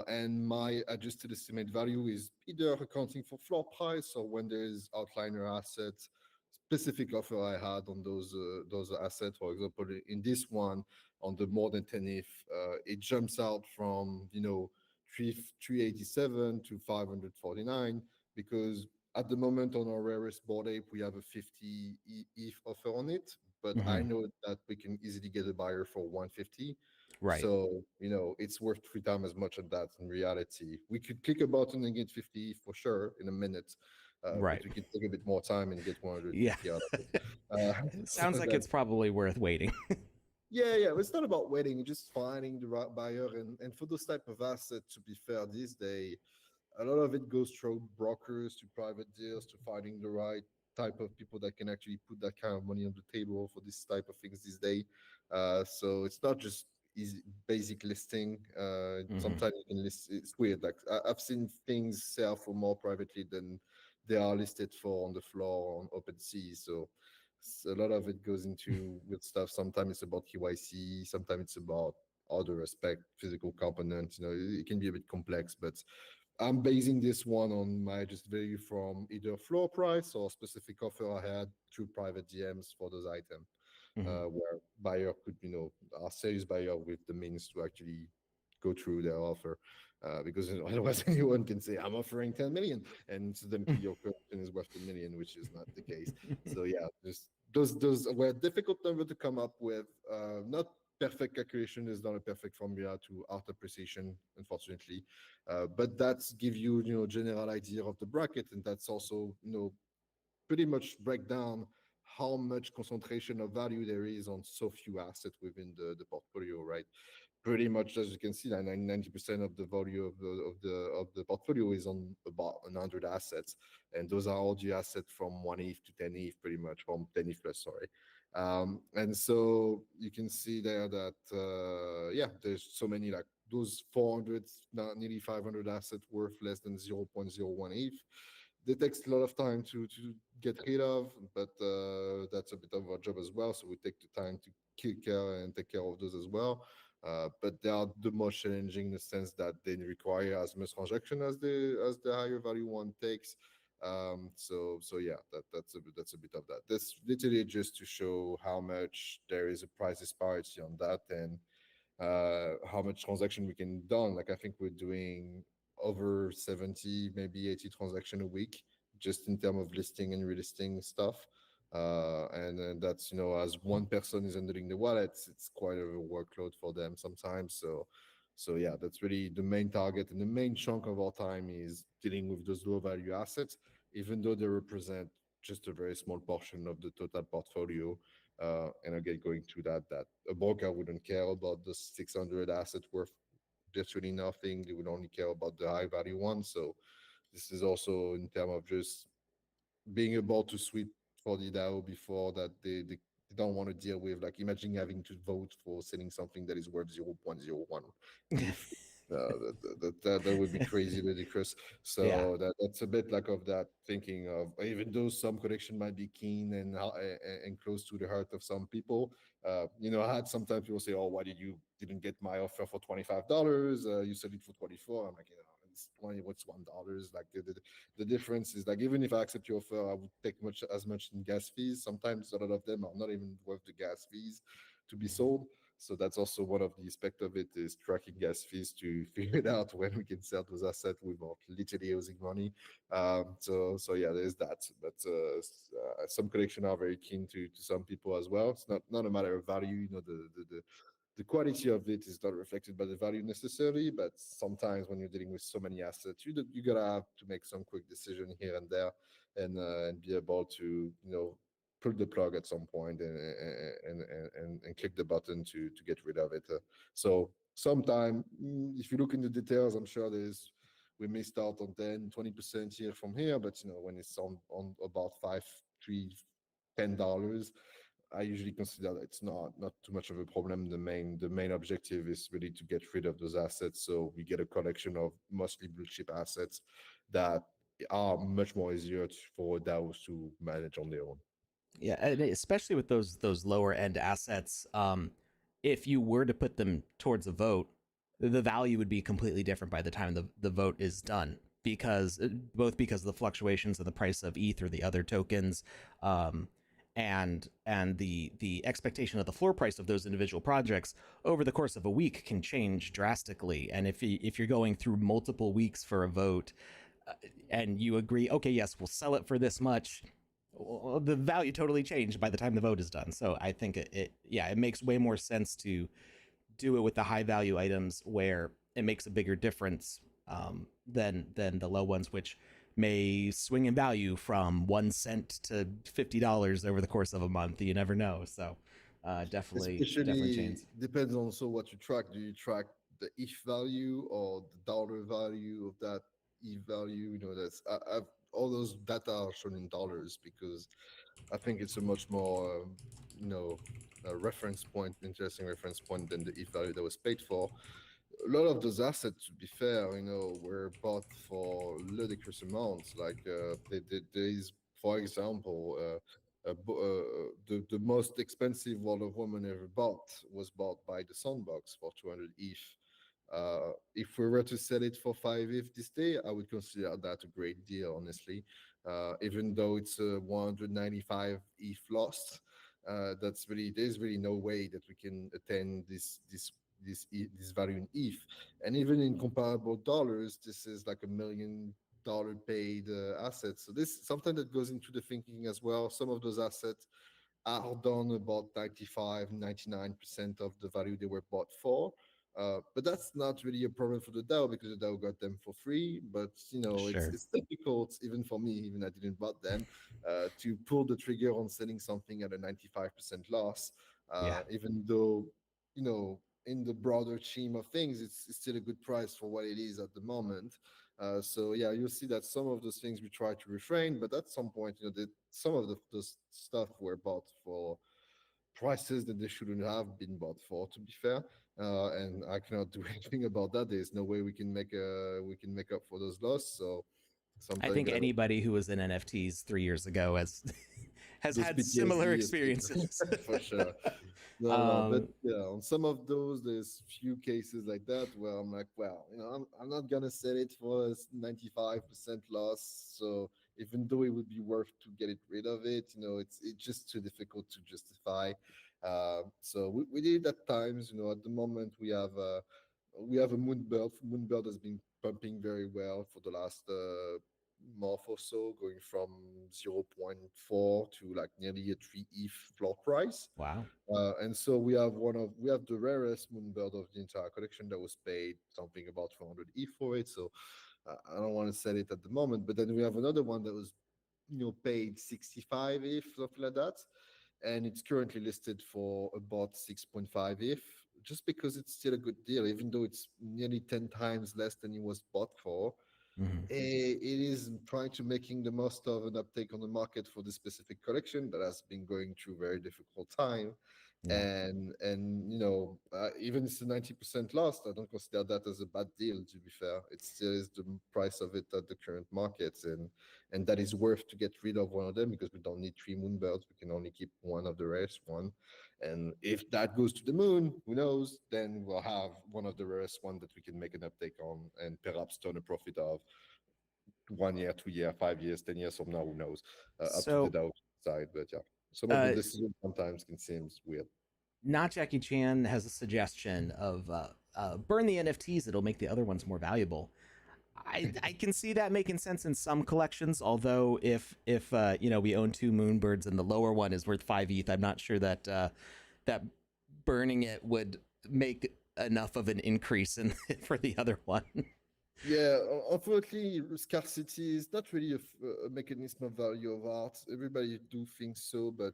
And my adjusted estimate value is either accounting for floor price or when there is outliner assets, specific offer I had on those assets. For example, in this one, on the more than 10 if, it jumps out from 387 to 549, because at the moment on our rarest board ape we have a 50 ETH offer on it, but I Hmm. know that we can easily get a buyer for 150. Right. So, it's worth 3 times as much as that in reality. We could click a button and get 50 for sure in a minute, but Right. we can take a bit more time and get Yeah. 150 out of it. It So sounds like that, it's probably worth waiting. yeah. It's not about waiting, it's just finding the right buyer. And for those type of assets, to be fair, these days, a lot of it goes through brokers to private deals to finding the right type of people that can actually put that kind of money on the table for this type of things these days. So it's not just easy basic listing. Hmm. Sometimes you can list. It's weird. Like I've seen things sell for more privately than they are listed for on the floor on OpenSea. So a lot of it goes into weird stuff. Sometimes it's about KYC. Sometimes it's about other aspect, physical components. It can be a bit complex, but I'm basing this one on my just value from either floor price or specific offer I had through private DMs for those items, Hmm. where buyer could, our sales buyer with the means to actually go through their offer. Because otherwise anyone can say I'm offering 10 million and suddenly your collection is worth 10 million, which is not the case. So yeah, just those were difficult number to come up with. Not perfect calculation is not a perfect formula to art appreciation, unfortunately. But that's give you, general idea of the bracket, and that's also, pretty much break down how much concentration of value there is on so few assets within the portfolio, right? Pretty much, as you can see, that 90% of the value of the portfolio is on about 100 assets, and those are all the assets from 1 ETH to 10 ETH, pretty much from 10 ETH plus, sorry. And so you can see there that yeah, there's so many, like those 400, nearly 500 assets worth less than 0.01 ETH. That takes a lot of time to get rid of, but that's a bit of our job as well. So we take the time to kill care and take care of those as well. but they are the most challenging in the sense that they require as much transaction as the higher value one takes. So yeah, that's a bit of that. That's literally just to show how much there is a price disparity on that, and how much transaction we can done. Like I think we're doing over 70, maybe 80 transaction a week, just in terms of listing and relisting stuff. And then that's, as one person is handling the wallets, it's quite a workload for them sometimes. So yeah, that's really the main target, and the main chunk of our time is dealing with those low value assets, even though they represent just a very small portion of the total portfolio. And again, going to that a broker wouldn't care about the 600 assets worth virtually nothing. They would only care about the high value ones. So this is also in terms of just being able to sweep for the DAO before that they don't want to deal with. Like imagine having to vote for selling something that is worth 0.01 if that would be crazy ludicrous. Yeah. So that's a bit like of that thinking of, even though some collection might be keen and close to the heart of some people. I had sometimes people say, "Oh, why didn't get my offer for $25? You sold it for 24." I'm like, it's 20. What's $1? Like the difference is like, even if I accept your offer, I would take much in gas fees. Sometimes a lot of them are not even worth the gas fees to be sold. So that's also one of the aspect of it, is tracking gas fees to figure it out when we can sell those assets without literally using money. So yeah, there's that. But some collection are very keen to some people as well. It's not a matter of value. The quality of it is not reflected by the value necessarily, but sometimes when you're dealing with so many assets, you gotta have to make some quick decision here and there, and be able to pull the plug at some point, and click the button to get rid of it. So sometime, if you look in the details, I'm sure we missed out on 10, 20% here from here, but when it's on about five, three, $10, I usually consider that it's not too much of a problem. The main objective is really to get rid of those assets, so we get a collection of mostly blue chip assets that are much more easier for DAOs to manage on their own. Yeah, and especially with those lower end assets, if you were to put them towards a vote, the value would be completely different by the time the vote is done, because because of the fluctuations in the price of ETH or the other tokens, um, and the expectation of the floor price of those individual projects over the course of a week can change drastically. And if you're going through multiple weeks for a vote, and you agree, okay, yes, we'll sell it for this much, well, the value totally changed by the time the vote is done. So I think it makes way more sense to do it with the high value items where it makes a bigger difference, than the low ones, which may swing in value from 1 cent to $50 over the course of a month. You never know. So definitely Especially change. depends on also what you track. Do you track the ETH value or the dollar value of that ETH value? That's all those data are shown in dollars, because I think it's a much more, you know, a reference point, interesting reference point than the ETH value that was paid for. A lot of those assets, to be fair, were bought for ludicrous amounts. Like there is, for example, the most expensive Wonder Woman ever bought was bought by the Sandbox for 200 ETH. If we were to sell it for 5 ETH this day, I would consider that a great deal, honestly. Even though it's a 195 ETH lost, there's really no way that we can attain this value in ETH. And even in comparable dollars, this is like $1 million paid assets. So this is something that goes into the thinking as well. Some of those assets are done about 95, 99% of the value they were bought for. But that's not really a problem for the DAO, because the DAO got them for free. But Sure. it's difficult, even for me, even I didn't bought them, to pull the trigger on selling something at a 95% loss. Yeah. Even though in the broader scheme of things, it's still a good price for what it is at the moment. So yeah, you'll see that some of those things we try to refrain, but at some point, some of those stuff were bought for prices that they shouldn't have been bought for, to be fair. And I cannot do anything about that. There's no way we can make up for those losses. So I sometimes you think gotta. anybody who was in NFTs 3 years ago has has those had similar PTSD is experiences. for sure. No, but um, yeah, on some of those, there's few cases like that where I'm like, well, I'm not gonna sell it for a 95% loss. So even though it would be worth to get it rid of it, it's just too difficult to justify. So we did it at times. At the moment we have a Moonbird. Moonbird has been pumping very well for the last month or so, going from zero point 0.4 to like nearly a 3 ETH floor price. wow. And so we have the rarest Moonbird of the entire collection that was paid something about 400 ETH for it. So I don't want to sell it at the moment. But then we have another one that was paid 65 ETH, something like that, and it's currently listed for about 6.5 ETH, just because it's still a good deal, even though it's nearly 10 times less than it was bought for. Hmm. It is trying to making the most of an uptake on the market for this specific collection that has been going through very difficult time. Yeah. And even it's a 90% loss, I don't consider that as a bad deal, to be fair. It still is the price of it at the current markets, and that is worth to get rid of one of them, because we don't need three moonbirds. We can only keep one of the rarest one. And if that goes to the moon, who knows? Then we'll have one of the rarest one that we can make an uptake on and perhaps turn a profit of 1 year, 2 year, 5 years, 10 years from now. Who knows? Up to the So, Dow side, but yeah, some of the uh, decisions sometimes can seem weird. not Jackie Chan has a suggestion of burn the NFTs. It'll make the other ones more valuable. I can see that making sense in some collections. Although if we own two Moonbirds and the lower one is worth 5 ETH, I'm not sure that that burning it would make enough of an increase in for the other one. Yeah, unfortunately, scarcity is not really a mechanism of value of art. Everybody do think so, but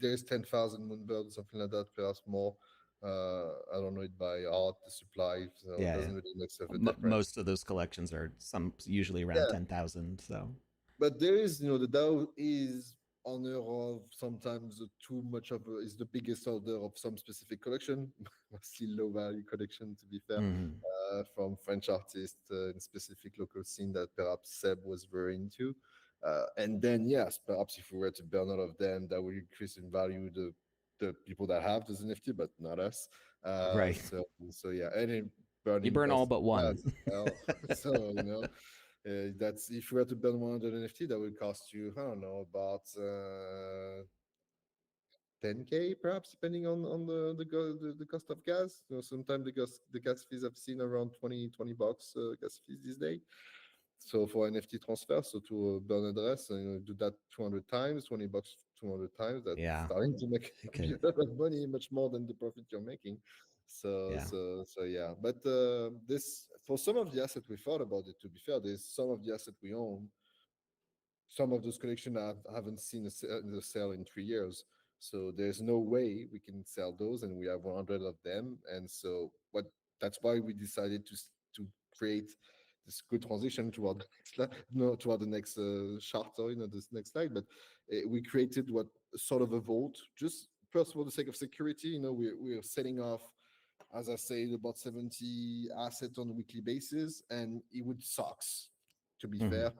there's 10,000 moonbirds, something like that, perhaps more. I don't know it by art, the supply, so it Yeah, doesn't really make a difference. most of those collections are some usually around Yeah, 10,000. So but there is, the DAO is owner of sometimes too much of is the biggest holder of some specific collection, mostly low value collection, to be fair, mhm. from French artists in specific local scene that perhaps Seb was very into. And then, yes, perhaps if we were to burn all of them, that would increase in value the people that have those NFT, but not us. Right, So yeah, any you burning burn all cost but one. as well. So that's if you were to burn 100 NFT, that would cost you, I don't know, about 10K perhaps, depending on the cost of gas. Sometimes the gas fees I've seen around 20 bucks gas fees this day. So for NFT transfer, so to burn address, do that 200 times, 20 bucks 200 times. That's Yeah, starting to make it a could. lot of money, much more than the profit you're making. So Yeah. so so yeah. But this for some of the asset we thought about it. To be fair, there's some of the asset we own, some of those collections haven't seen a sale in 3 years. So there's no way we can sell those, and we have 100 of them. And so that's why we decided to create this good transition toward the next no, toward the next chart, or this next slide. But we created what sort of a vault, just first for the sake of security. We're setting off, as I said, about 70 assets on a weekly basis, and it would sucks, to be Hmm. fair,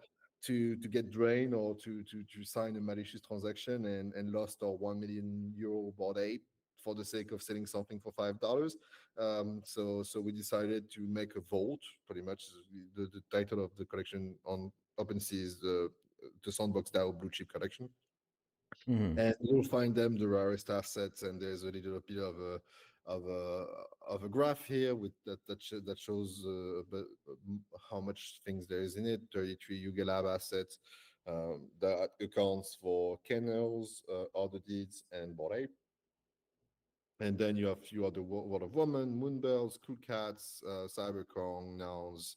to get drained or to sign a malicious transaction and lost our 1 million euro board ape for the sake of selling something for $5. So we decided to make a vault. Pretty much, the title of the collection on OpenSea is the Sandbox DAO Blue Chip Collection, Hmm. and you'll find them the rarest assets. And there's a little bit of a graph here with that shows how much things there is in it. 33 Yuga Lab assets, that accounts for kennels, other deeds, and Bored. And then you have a few other World of Woman, Moonbells, Cool Cats, Cyberkong, Nouns,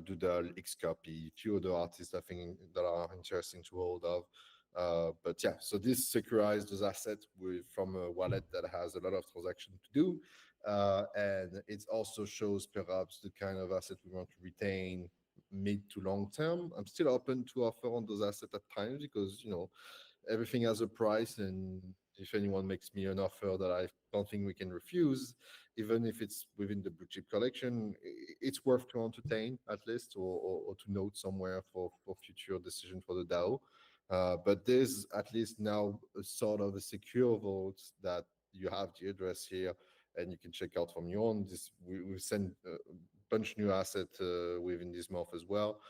Doodle, Xcopy, few other artists I think that are interesting to hold of. But yeah, so this securitizes those assets from a wallet that has a lot of transaction to do. And it also shows perhaps the kind of asset we want to retain mid to long term. I'm still open to offer on those assets at times, because everything has a price, and if anyone makes me an offer that I don't think we can refuse, even if it's within the blue chip collection, it's worth to entertain at least, or to note somewhere for future decision for the DAO. But there's at least now a sort of a secure vault that you have the address here, and you can check out from your own. We send a bunch new asset within this month as well.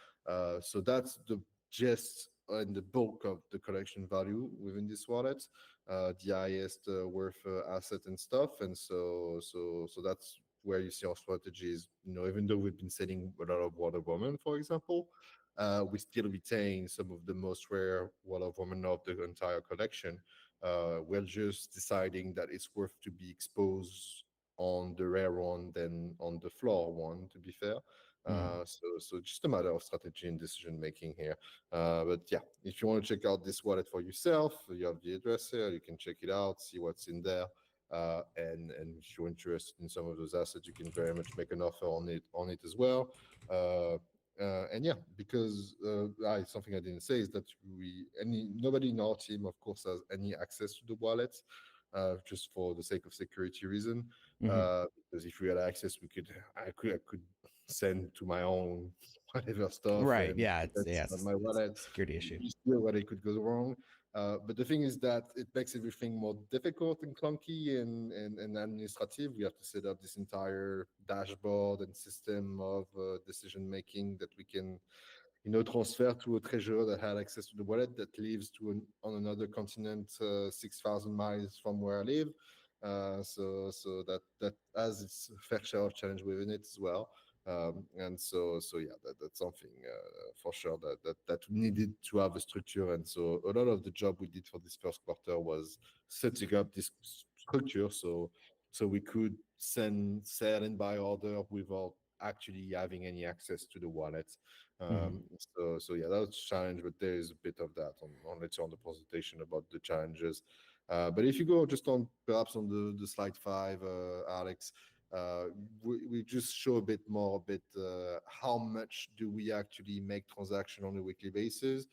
So that's the gist and the bulk of the collection value within this wallet, the highest worth asset and stuff. And so that's where you see our strategies. Even though we've been selling a lot of Water Woman, for example, we still retain some of the most rare Water Woman of the entire collection. We're just deciding that it's worth to be exposed on the rare one than on the floor one, to be fair. Mm-hmm. So just a matter of strategy and decision making here. But yeah, if you want to check out this wallet for yourself, you have the address here. You can check it out, see what's in there. And if you're interested in some of those assets, you can very much make an offer on it as well. Uh, and yeah, because something I didn't say is that nobody in our team, of course, has any access to the wallet, just for the sake of security reason. Mm-hmm. Because if we had access, I could send to my own whatever stuff, Right. and Yeah. It's that's yeah. on my It's a wallet. security issue. You see where it could go wrong. But the thing is that it makes everything more difficult and clunky and administrative. We have to set up this entire dashboard and system of decision making that we can, transfer to a treasurer that had access to the wallet that lives on another continent, 6,000 miles from where I live. So that has its fair share of challenge within it as well. And so yeah, that's something for sure that needed to have a structure. And so a lot of the job we did for this first quarter was setting up this structure, so we could sell and buy order without actually having any access to the wallet. Mm-hmm. So yeah, that was a challenge, but there is a bit of that on later on the presentation about the challenges. But if you go just on perhaps on the slide 5, Alex, uh, we just show a bit how much do we actually make transaction on a weekly basis.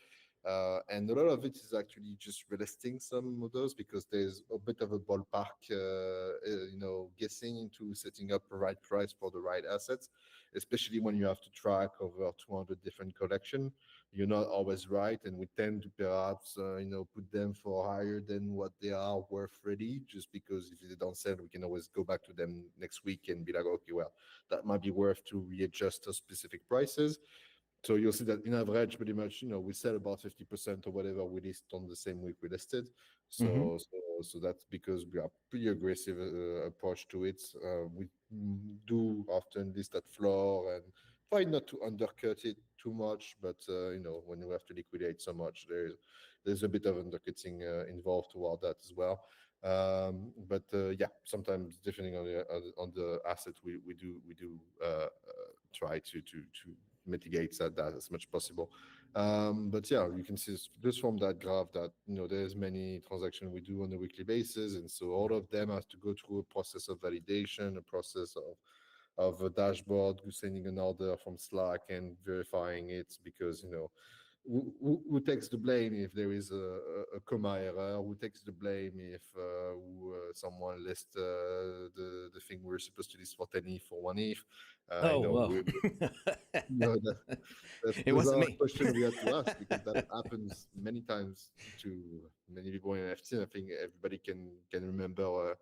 And a lot of it is actually just relisting some of those because there's a bit of a ballpark, guessing into setting up the right price for the right assets, especially when you have to track over 200 different collection. You're not always right, and we tend to perhaps, put them for higher than what they are worth really, just because if they don't sell, we can always go back to them next week and be like, okay, well, that might be worth to readjust those specific prices. So you'll see that in average, pretty much, we sell about 50% of whatever we list on the same week we listed. Mm-hmm. So that's because we are pretty aggressive approach to it. We do often list at floor and try not to undercut it too much. But when we have to liquidate so much, there's a bit of undercutting involved toward that as well. But yeah, sometimes depending on the asset, we do try to mitigate that as much possible. But yeah, you can see just from that graph that there's many transactions we do on a weekly basis, and so all of them have to go through a process of validation, a process of a dashboard, sending an order from Slack and verifying it because who takes the blame if there is a comma error? Who takes the blame if someone lists the thing we're supposed to list for 10 ETH for 1 ETH? Uh, you Oh, know, whoa. we, that, It those wasn't are me. questions we had to ask because that happens many times to many people in NFT. I think everybody can remember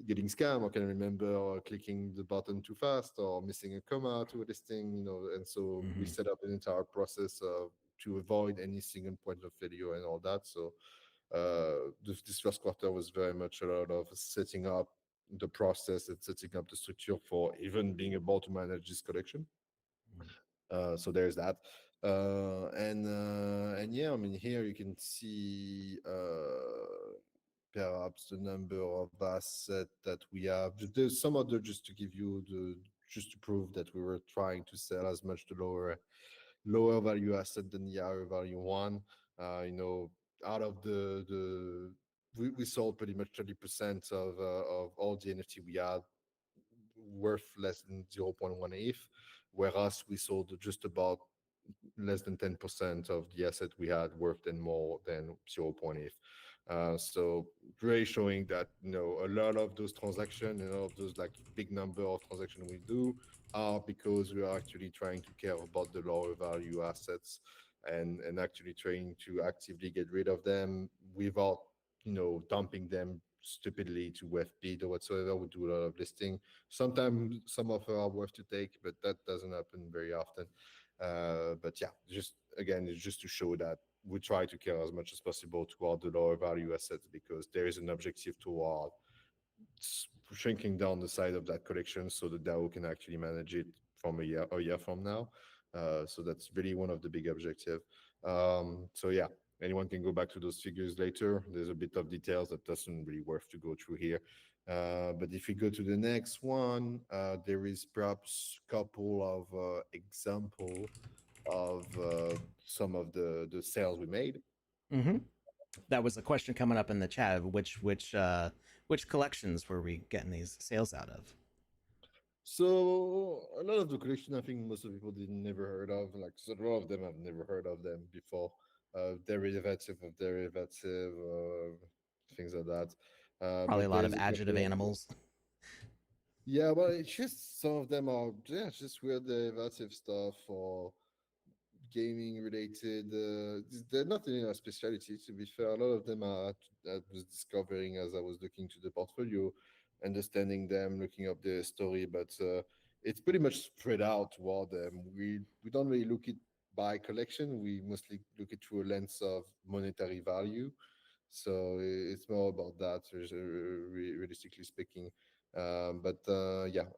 getting scammed or can remember clicking the button too fast or missing a comma to a listing, and so we Mm-hmm. set up an entire process to avoid any single point of failure and all that. So this first quarter was very much a lot of setting up the process and setting up the structure for even being able to manage this collection. So there's that. And yeah, I mean, here you can see perhaps the number of assets that we have. There's some other just to give you just to prove that we were trying to sell as much the lower value asset than the higher value one. Out of we sold pretty much 30% of all the NFT we had worth less than zero point 0.1 ETH, whereas we sold just about less than 10% of the asset we had worth than more than zero point 0.8. So really showing that a lot of those transactions and all of those like big number of transactions we do are because we are actually trying to care about the lower value assets. and actually trying to actively get rid of them without dumping them stupidly to WebBid or whatsoever. We do a lot of listing. Sometimes some offer are worth to take, but that doesn't happen very often. But yeah, just again, it's just to show that we try to care as much as possible toward the lower value assets because there is an objective toward shrinking down the size of that collection so the DAO can actually manage it from a year from now. So that's really one of the big objectives. So yeah, anyone can go back to those figures later. There's a bit of details that doesn't really worth to go through here. But if we go to the next one, there is perhaps a couple of example of some of the sales we made. Mm-hmm. That was a question coming up in the chat. Which collections were we getting these sales out of? So a lot of the collection, I think most of people didn't never heard of. Like so a lot of them I've never heard of them before. Derivative of derivative, things like that. Probably a But lot of there's a adjective couple of animals. yeah, well, it's just some of them are yeah, it's just weird derivative stuff or gaming related. They're not in a specialty, to be fair. A lot of them are I was discovering as I was looking to the portfolio, understanding them, looking up their story, but it's pretty much spread out toward them. We don't really look it by collection. We mostly look it through a lens of monetary value. So it's more about that, realistically speaking. But yeah,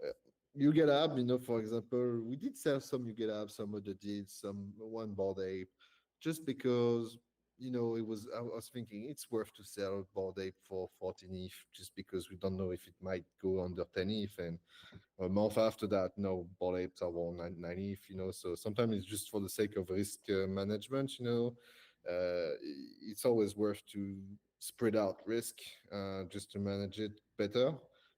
you get up, for example, we did sell some you get up, some other did, some one Bored Ape, just because, I was thinking it's worth to sell Bored Ape for 14 ETH just because we don't know if it might go under 10 ETH. And a month after that, no, Bored Apes are all 9 ETH. So sometimes it's just for the sake of risk management. It's always worth to spread out risk just to manage it better.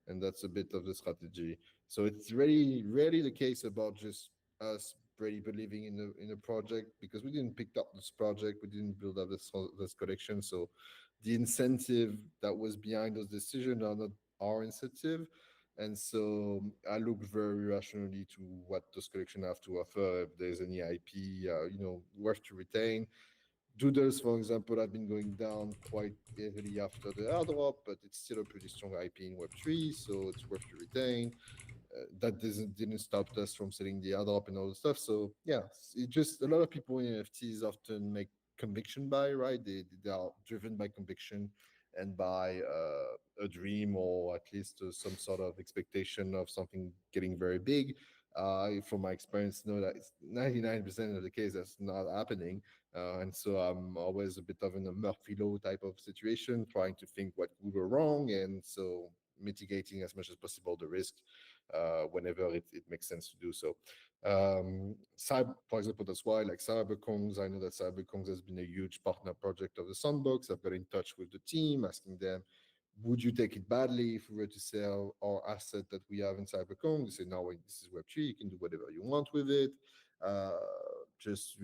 And that's a bit of the strategy. So it's really the case about just us really believing in a project because we didn't pick up this project, we didn't build up this collection. So the incentive that was behind those decisions are not our incentive. And so I look very rationally to what those collections have to offer. If there's any IP, worth to retain. Doodles, for example, have been going down quite heavily after the airdrop, but it's still a pretty strong IP in Web3, so it's worth to retain. That didn't stop us from selling the airdrop and all the stuff. So yeah, it just a lot of people in NFTs often make conviction buy, right? They are driven by conviction and by a dream or at least some sort of expectation of something getting very big. From my experience, know that it's 99% of the case that's not happening. And so I'm always a bit of in a Murphy Law type of situation, trying to think what we were wrong. And so mitigating as much as possible the risk whenever it makes sense to do so. For example, that's why like Cyberkongs, I know that Cyberkongs has been a huge partner project of the Sandbox. I've got in touch with the team, asking them, would you take it badly if we were to sell our asset that we have in Cyberkong? They say, no, wait, this is Web3, you can do whatever you want with it. Uh, just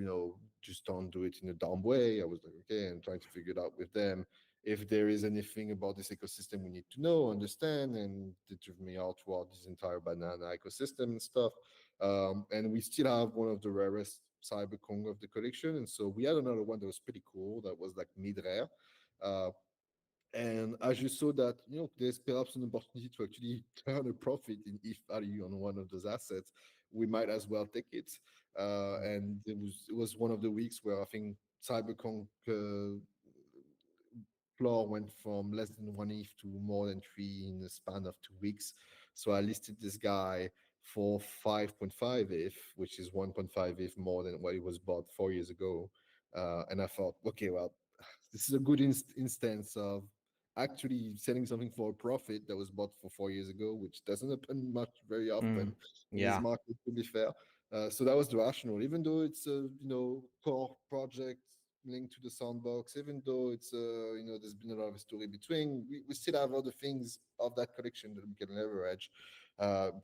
don't do it in a dumb way. I was like, okay, and trying to figure it out with them if there is anything about this ecosystem we need to know, understand, and they drove me out toward this entire banana ecosystem and stuff. And we still have one of the rarest Cyberkong of the collection. And so we had another one that was pretty cool that was like mid-rare. Uh, and as you saw that, there's perhaps an opportunity to actually turn a profit in ETH value on one of those assets. We might as well take it. And it was one of the weeks where I think Cyberkong floor went from less than 1 ETH to more than 3 in the span of 2 weeks. So I listed this guy for 5.5 ETH, which is 1.5 ETH more than what it was bought 4 years ago. And I thought, okay, well, this is a good instance of actually selling something for a profit that was bought for 4 years ago, which doesn't happen much very Mm, often in this yeah. market, to be fair. So that was the rationale. Even though it's a core project linked to the sandbox, even though it's there's been a lot of story between, we still have other things of that collection that we can leverage.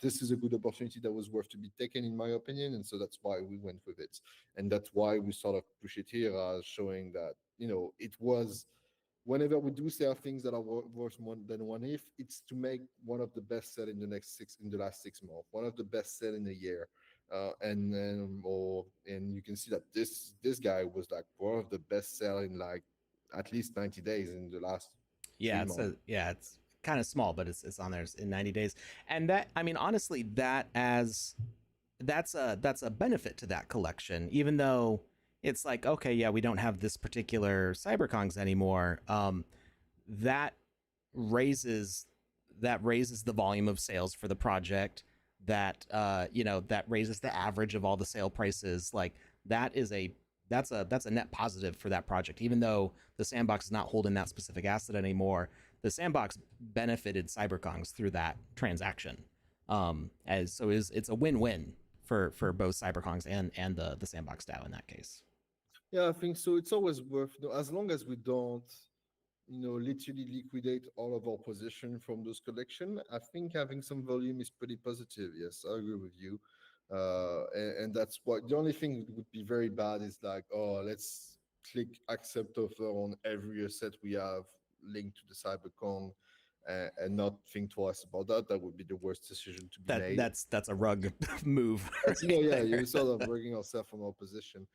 This is a good opportunity that was worth to be taken, in my opinion, and so that's why we went with it, and that's why we sort of push it here as showing that it was. Whenever we do sell things that are worth more than 1 ETH, it's to make one of the best sell in the last 6 months, one of the best sell in a year. and you can see that this guy was like one of the best sell in like at least 90 days in the last Yeah, 3 months. it's kind of small, but it's on there in 90 days. And that, I mean, honestly, that as that's a benefit to that collection, even though it's like, okay, yeah, we don't have this particular cyberkongs anymore. That raises that raises the volume of sales for the project. That that raises the average of all the sale prices. Like that is a that's a net positive for that project, even though the sandbox is not holding that specific asset anymore. The sandbox benefited cyberkongs through that transaction. As so is it's a win-win for both cyberkongs and the sandbox DAO in that case. Yeah, I think so. It's always worth, as long as we don't, literally liquidate all of our position from those collection. I think having some volume is pretty positive. Yes, I agree with you. And that's what the only thing that would be very bad is like, oh, let's click accept offer on every asset we have linked to the cybercon, and not think twice about that. That would be the worst decision to be made. That's a rug move That's, right yeah, there. you're sort of breaking ourselves from our position.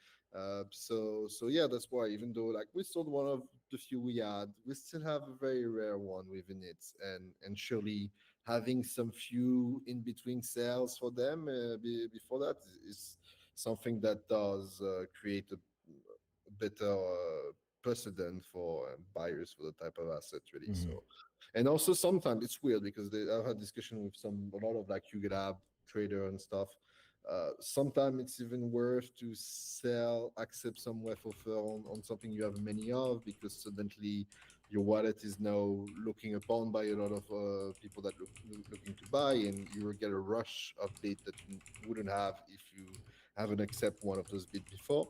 So yeah, that's why even though like we sold one of the few we had, we still have a very rare one within it, and surely having some few in between sales for them before that is something that does create a better precedent for buyers for the type of asset, really. So, Mm-hmm. and also sometimes it's weird because I've had discussion with a lot of like Yuga trader and stuff. Sometimes it's even worth to sell, accept some WEF offer on something you have many of, because suddenly your wallet is now looking upon by a lot of people that looking to buy, and you will get a rush of bid that you wouldn't have if you haven't accept one of those bid before.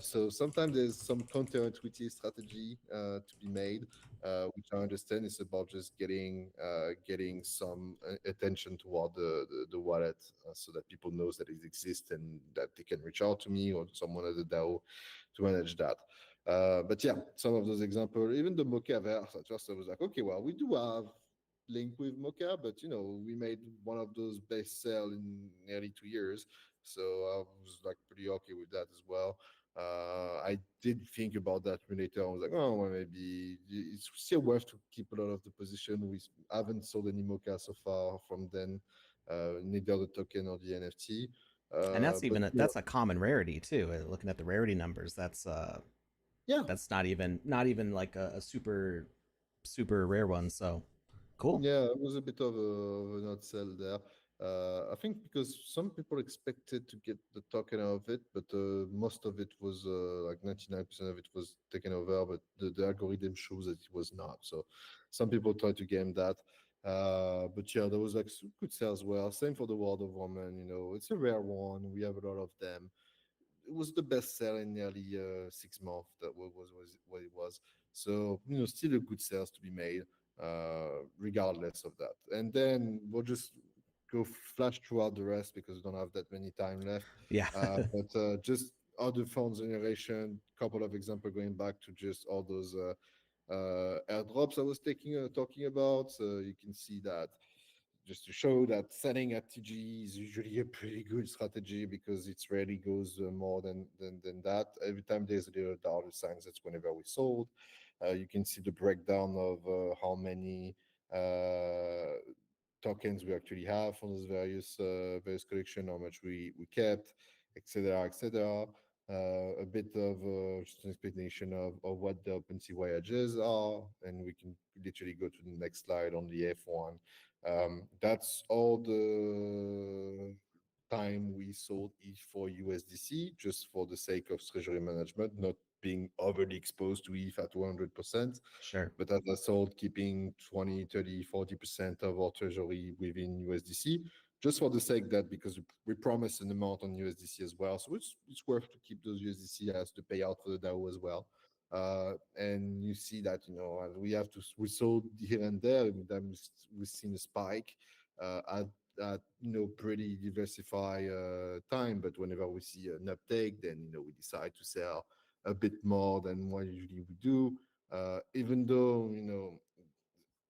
So sometimes there's some counterintuitive strategy to be made, which I understand is about just getting some attention toward the wallet, so that people knows that it exists and that they can reach out to me or someone at the DAO to manage that. But yeah, some of those examples, even the Mocha verse, at first I was like, okay, well, we do have link with Mocha, but we made one of those best sell in nearly 2 years, so I was like pretty okay with that as well. I did think about that later. I was like, oh, well, maybe it's still worth to keep a lot of the position. We haven't sold any Mocha so far from then, neither the token or the NFT. And that's But that's a common rarity too. Looking at the rarity numbers, yeah, that's not even like a super rare one. So cool. yeah, it was a bit of an odd sell there. I think because some people expected to get the token of it, but most of it was like 99% of it was taken over, but the algorithm shows that it was not. So some people tried to game that. But yeah, there was like some good sales as well. Same for the World of Woman. It's a rare one. We have a lot of them. It was the best sell in nearly 6 months. That was what it was. So still a good sales to be made, regardless of that. And then we'll just go flash throughout the rest because we don't have that many time left. Yeah. But just other fund generation, couple of example going back to just all those airdrops I was talking about. So you can see that, just to show that selling at TG is usually a pretty good strategy because it rarely goes more than that. Every time there's a little dollar signs, that's whenever we sold. You can see the breakdown of how many tokens we actually have from those various collection, how much we kept, etc., etc. A bit of just an explanation of what the OpenSea voyages are, and we can literally go to the next slide on the F1. That's all the time we sold ETH for USDC, just for the sake of treasury management, not being overly exposed to ETH at 100%. Sure. But as I sold, keeping 20, 30, 40% of our treasury within USDC, just for the sake that because we promised an amount on USDC as well. So it's worth to keep those USDC as the payout for the DAO as well. And you see that we sold here and there, and then we've seen a spike at pretty diversified time. But whenever we see an uptake, then we decide to sell a bit more than what usually we do. Even though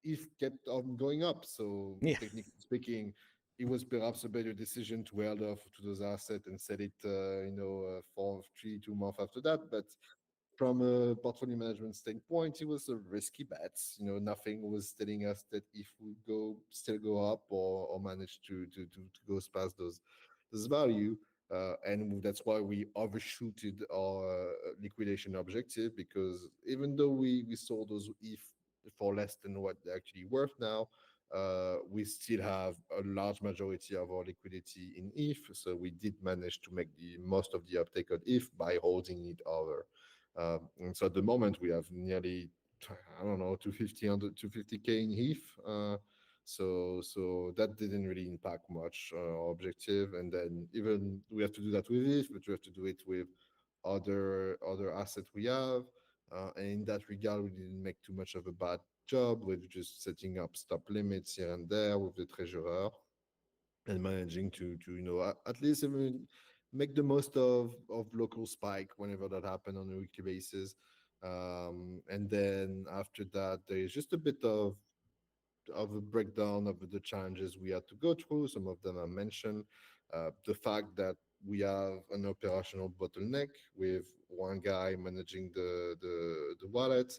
if kept on going up, so Yeah. technically speaking, it was perhaps a better decision to hold off to those assets and sell it, for 3 2 months after that. But from a portfolio management standpoint, it was a risky bet. Nothing was telling us that if we go still go up or manage to go past those value. And that's why we overshooted our liquidation objective, because even though we sold those if for less than what they're actually worth now, we still have a large majority of our liquidity in ETH. So we did manage to make the most of the uptake on ETH by holding it over. And so at the moment we have nearly, I don't know, 250K in ETH. So that didn't really impact much our objective. And then even we have to do that with ETH, but we have to do it with other assets we have. And in that regard, we didn't make too much of a bad job with just setting up stop limits here and there with the treasurer and managing to at least even make the most of local spike whenever that happened on a weekly basis. And then after that, there is just a bit of a breakdown of the challenges we had to go through. Some of them I mentioned. The fact that we have an operational bottleneck with one guy managing the wallet,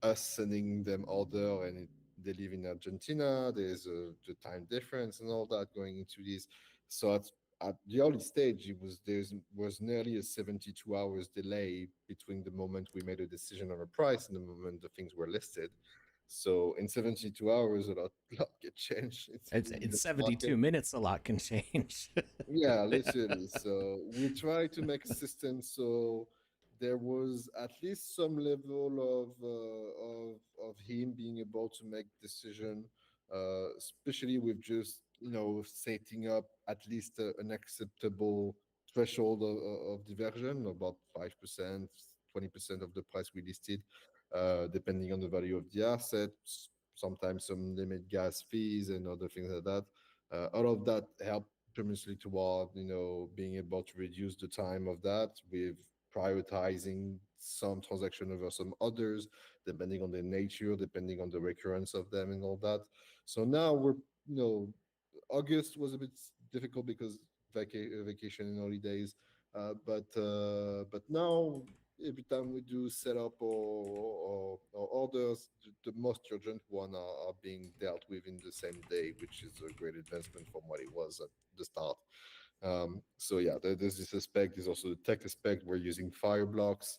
us sending them order, and they live in Argentina. There's the time difference and all that going into this. So at the early stage, was nearly a 72 hours delay between the moment we made a decision on a price and the moment the things were listed. So in 72 hours, a lot get changed in It's the 72 market. minutes. A lot can change. Yeah, literally. So we try to make a system so there was at least some level of him being able to make decision, especially with just setting up at least an acceptable threshold of diversion, about 5%, 20% of the price we listed, depending on the value of the assets. Sometimes some limit gas fees and other things like that. All of that help tremendously toward being able to reduce the time of that with prioritizing some transaction over some others, depending on the nature, depending on the recurrence of them and all that. So now we're you know August was a bit difficult because vacation and holidays, but now every time we do set up or orders, the most urgent one are being dealt with in the same day, which is a great advancement from what it was at the start. So yeah, there's this aspect. There's also the tech aspect. We're using Fireblocks,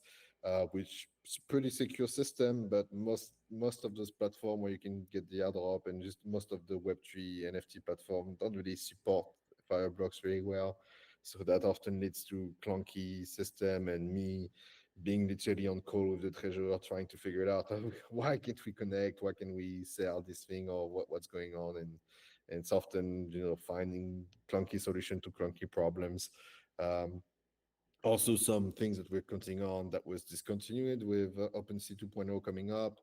which is a pretty secure system, but most of those platforms where you can get the airdrop and just most of the Web3 NFT platform don't really support Fireblocks very well. So that often leads to clunky system and me being literally on call with the treasurer trying to figure it out. Why can't we connect? Why can we sell this thing or what's going on? And it's often finding clunky solution to clunky problems. Um, Also some things that we're counting on that was discontinued with OpenSea 2.0 coming up.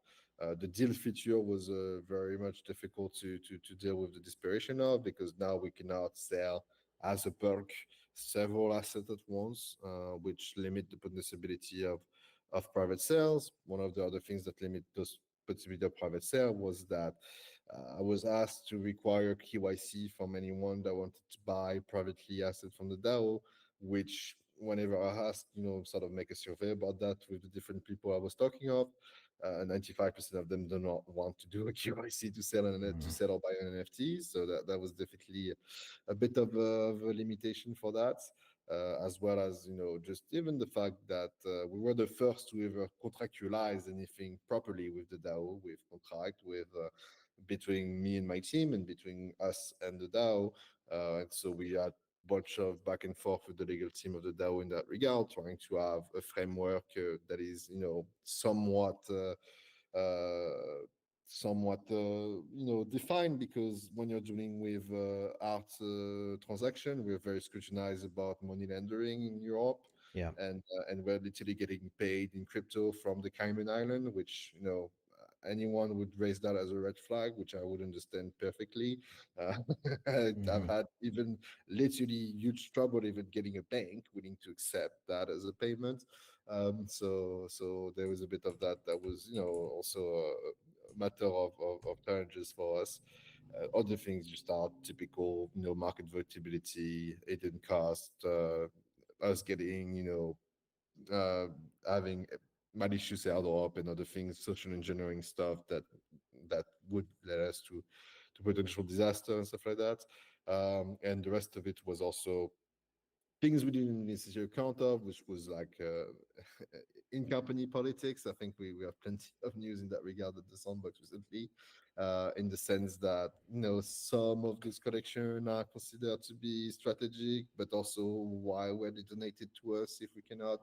The deal feature was very much difficult to deal with the desperation of, because now we cannot sell as a perk several assets at once, which limit the possibility of private sales. One of the other things that limit those possibility of private sale was that I was asked to require KYC from anyone that wanted to buy privately assets from the DAO, which whenever I asked, sort of make a survey about that with the different people I was talking of, 95% of them do not want to do a KYC to sell to Mhm. sell or buy an NFT. So that was definitely a bit of a limitation for that. As well as just even the fact that we were the first to ever contractualize anything properly with the DAO, with contract with between me and my team and between us and the DAO. And so we had bunch of back and forth with the legal team of the DAO in that regard, trying to have a framework that is, uh, somewhat, defined. Because when you're dealing with art transaction, we're very scrutinized about money laundering in Europe, Yeah. and we're literally getting paid in crypto from the Cayman Island, which anyone would raise that as a red flag, which I would understand perfectly. Uh, I've Hmm. had even literally huge trouble even getting a bank willing to accept that as a payment. So there was a bit of that was also a matter of challenges for us. Other things just are typical, market volatility, hidden cost, us getting, uh, having malicious airdrop and other things, social engineering stuff that would lead us to potential disaster and stuff like that. And the rest of it was also things we didn't necessarily account of, which was like in company politics. I think we have plenty of news in that regard at the Sandbox recently, in the sense that some of this collection are considered to be strategic, but also why were they donated to us if we cannot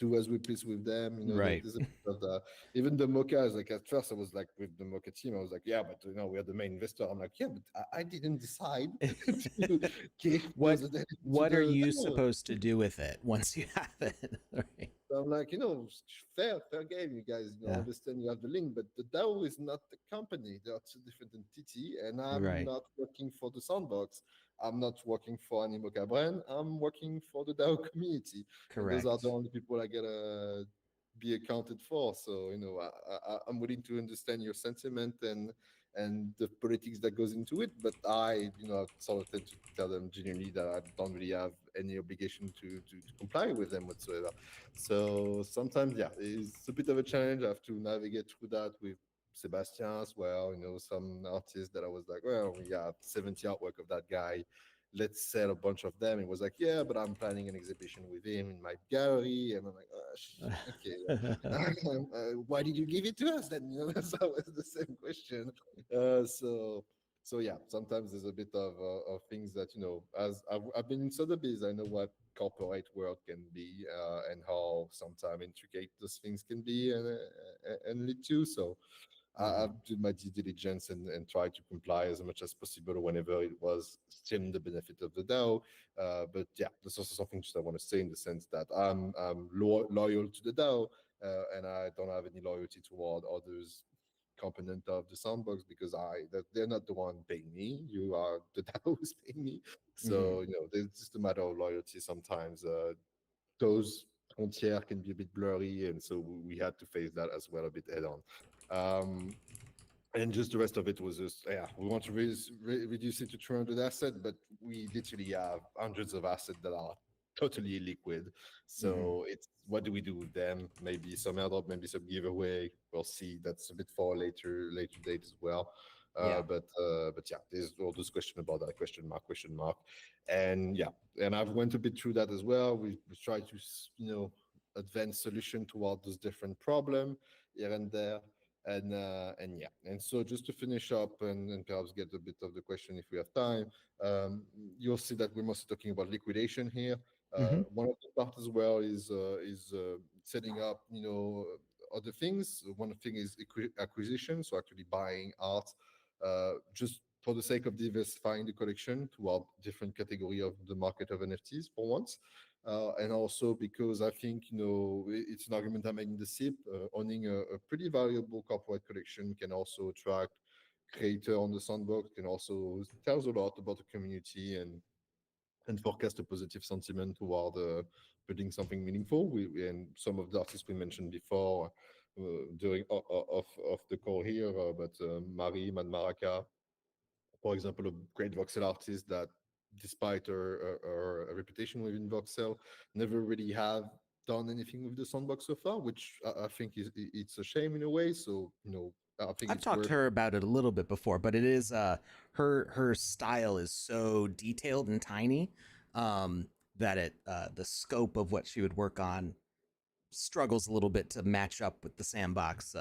do as we please with them. Right. There's a bit of the even the Mocha is like at first I was like with the Mocha team, I was like, yeah, but we are the main investor. I'm like, yeah, but I didn't decide to give what those identity to what are the you DAO. supposed to do with it once you have it? Right. So I'm like, fair game, you guys. Yeah. Understand you have the link, but the DAO is not the company. They are two different entity, and I'm Right. not working for the Sandbox. I'm not working for Animoca brand. I'm working for the DAO community, and those are the Correct. only people I gotta be accounted for. So I'm willing to understand your sentiment and the politics that goes into it, but I sort of tend to tell them genuinely that I don't really have any obligation to comply with them whatsoever. So sometimes, yeah, it's a bit of a challenge. I have to navigate through that with Sebastian as well. Some artists that I was like, well, we got 70 artwork of that guy. Let's sell a bunch of them. It was like, yeah, but I'm planning an exhibition with him in my gallery. And I'm like, oh, okay. Why did you give it to us then? That's always the same question. So yeah, sometimes there's a bit of things that as I've been in Sotheby's, I know what corporate world can be, and how sometimes intricate those things can be and lead to. So Hmm. I've did my due diligence and tried to comply as much as possible whenever it was still in the benefit of the DAO. But yeah, there's also something that I want to say in the sense that I'm loyal to the DAO, and I don't have any loyalty toward others component of the Sandbox because that they're not the one paying me. You are the DAO who's paying me. Hmm. So there's just a matter of loyalty sometimes. Those frontières can be a bit blurry, and so we had to face that as well a bit head on. Um, and just the rest of it was just, yeah, we want to reduce it to 200 assets, but we literally have hundreds of assets that are totally liquid. Hmm. So it's what do we do with them? Maybe some airdrop, maybe some giveaway. We'll see. That's a bit for later date as well. Yeah. But yeah, there's all this question about that question mark, and yeah, and I've went a bit through that as well. We tried to advance solution toward those different problem here and there, and yeah, and so just to finish up and perhaps get a bit of the question if we have time, you'll see that we're mostly talking about liquidation here. Hmm. One of the parts as well is setting up other things. One thing is acquisition, so actually buying art just for the sake of diversifying the collection toward different category of the market of NFTs for once. And also because I think it's an argument I made in the SIP. Owning a pretty valuable corporate collection can also attract creator on the Sandbox. Can also tells a lot about the community and forecast a positive sentiment toward building something meaningful. And some of the artists we mentioned before during of the call here, but Marie Manmaraka, for example, a great voxel artist that, despite her reputation within voxel, never really have done anything with the Sandbox so far, which I think it's a shame in a way. So I think I've it's talked to worth. her about it a little bit before, but it is her style is so detailed and tiny, that it the scope of what she would work on struggles a little bit to match up with the sandbox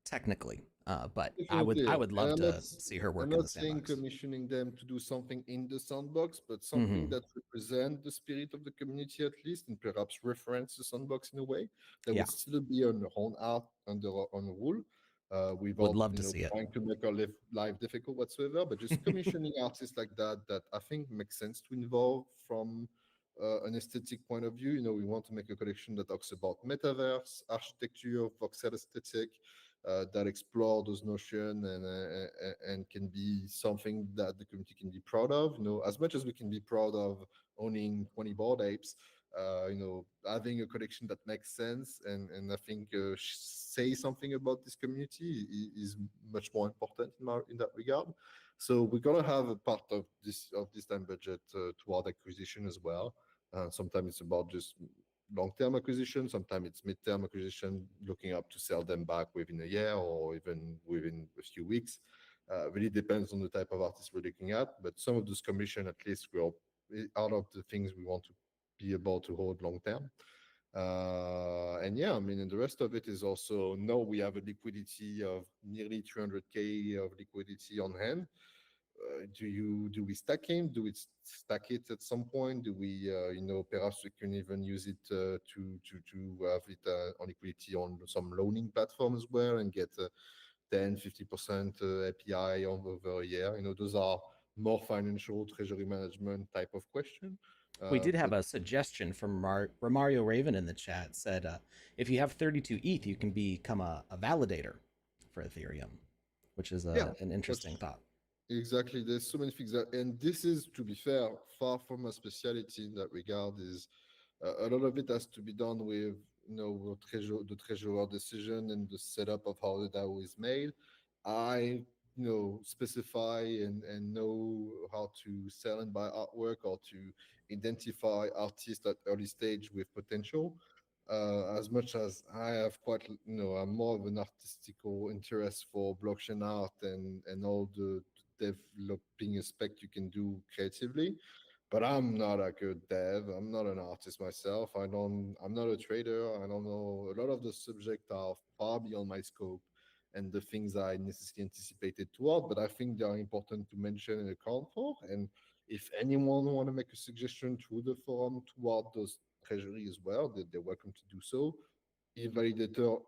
technically. But Definitely, I yeah. would And love to see her I'm work in not the saying sandbox. commissioning them to do something in the Sandbox, but something Hmm. that represent the spirit of the community at least, and perhaps reference the Sandbox in a way that Yeah, would still be on their own art under our own rule, would without love to see it. trying to make our life difficult whatsoever. But just commissioning artists like that I think makes sense to involve from an aesthetic point of view. We want to make a collection that talks about metaverse, architecture, voxel aesthetic, that explore those notions and can be something that the community can be proud of. As much as we can be proud of owning 20 board apes, having a collection that makes sense and I think say something about this community is much more important in that regard. So we're gonna have a part of this time budget toward acquisition as well. Sometimes it's about just long-term acquisition. Sometimes it's mid-term acquisition, looking up to sell them back within a year or even within a few weeks. Really depends on the type of artist we're looking at. But some of those commission, at least, will out of the things we want to be able to hold long term. And yeah, I mean, and the rest of it is also no, we have a liquidity of nearly 300K of liquidity on hand. Do we stack him? Do we stack it at some point? Do we, perhaps we can even use it to have it on liquidity on some loaning platform as well and get 10-50% API over a year. Those are more financial treasury management type of question. We did have But a suggestion from Romario Raven in the chat. Said if you have 32 ETH, you can become a validator for Ethereum, which is yeah, an interesting that's thought. exactly. There's so many things and this is, to be fair, far from a speciality in that regard. Is a lot of it has to be done with the treasurer decision and the setup of how the DAO is made. I specify and know how to sell and buy artwork or to identify artists at early stage with potential. As much as I have quite, I'm more of an artistical interest for blockchain art and all the developing aspect you can do creatively. But I'm not a good dev. I'm not an artist myself. I'm not a trader. I don't know. A lot of the subjects are far beyond my scope and the things I necessarily anticipated toward, but I think they are important to mention and account for. And if anyone want to make a suggestion through the forum toward those treasury as well, they're welcome to do so. E-validator,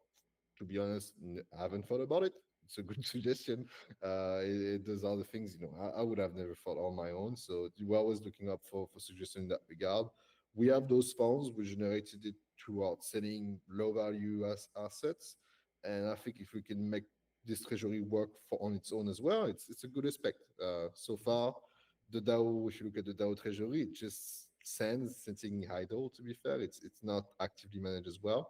to be honest, I haven't thought about it. It's a good suggestion. Those are the things I would have never thought on my own. So we're always looking up for suggestions in that regard. We have those funds. We generated it throughout selling low value assets, and I think if we can make this treasury work for on its own as well, it's a good aspect. So far, the DAO, if you look at the DAO treasury, it just stands sitting idle. To be fair, it's not actively managed as well.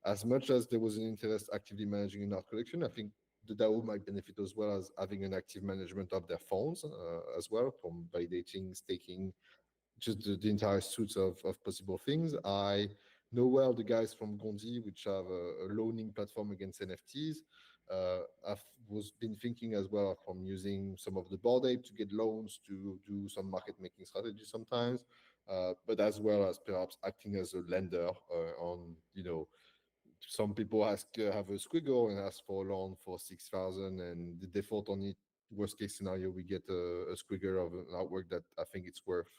As much as there was an interest actively managing an art collection, I think the DAO might benefit as well as having an active management of their funds as well, from validating, staking, just the entire suite of possible things. I know well the guys from Gondi, which have a loaning platform against NFTs. I've was been thinking as well from using some of the Bored Ape to get loans to do some market making strategy sometimes, but as well as perhaps acting as a lender on some people have a squiggle and ask for a loan for 6,000, and the default on it. Worst case scenario, we get a squiggle of an artwork that I think it's worth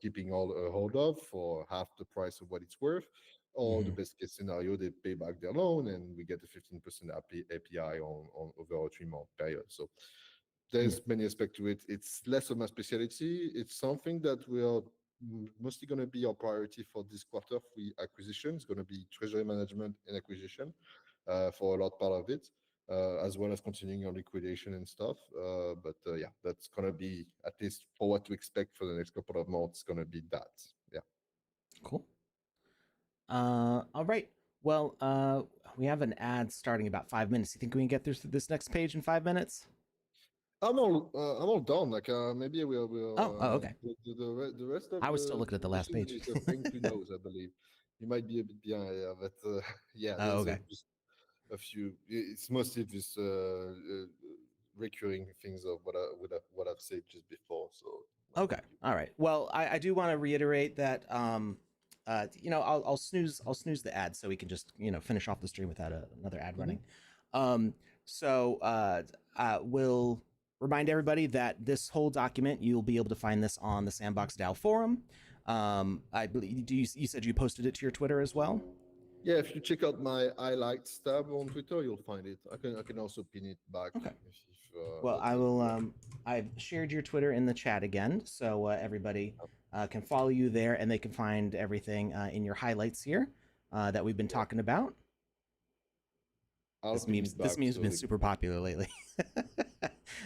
keeping all a hold of for half the price of what it's worth. Or the best case scenario, they pay back their loan and we get a 15% API on over a 3-month period. So there's many aspects to it. It's less of my specialty. It's something that we are mostly going to be our priority for this quarter. Acquisition is going to be treasury management and acquisition for a lot part of it, as well as continuing on liquidation and stuff. But yeah, that's going to be, at least for what to expect for the next couple of months, going to be that. Yeah. Cool. All right. Well, we have an ad starting about 5 minutes. You think we can get through this next page in 5 minutes? I'm all done. Like maybe we'll okay. The rest of I was still looking at the last page. is a thank you notes, I believe. You might be a bit behind, yeah, but yeah, there's okay. just a few. It's mostly just recurring things of what I've said just before. So okay, all right. Well, I do want to reiterate that I'll snooze the ad so we can just finish off the stream without another ad running. So we'll remind everybody that this whole document, you'll be able to find this on the Sandbox DAO forum. I believe you said you posted it to your Twitter as well. Yeah, if you check out my highlights tab on Twitter, you'll find it. I can also pin it back. Okay. Well, I will. I've shared your Twitter in the chat again, so everybody can follow you there, and they can find everything in your highlights here that we've been talking about. This meme's been super popular lately.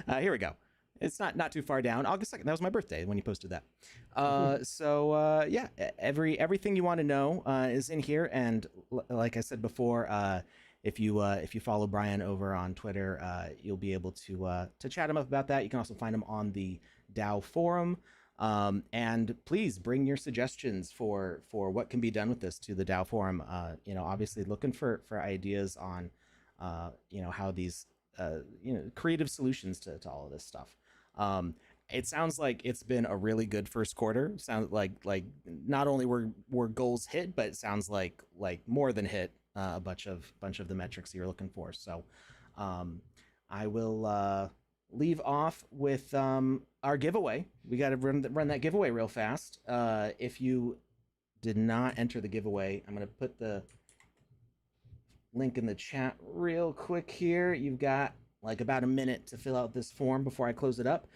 Here we go. It's not too far down. August 2nd. That was my birthday when you posted that. So yeah, everything you want to know is in here. And like I said before, if you follow Brian over on Twitter, you'll be able to chat him up about that. You can also find him on the DAO forum. And please bring your suggestions for what can be done with this to the DAO forum. Obviously looking for ideas on how these creative solutions to all of this stuff. It sounds like it's been a really good first quarter. Sounds like not only were goals hit, but it sounds like more than hit a bunch of the metrics you're looking for. So I will leave off with our giveaway. We got to run that giveaway real fast. If you did not enter the giveaway, I'm going to put the link in the chat real quick here. You've got like about a minute to fill out this form before I close it up.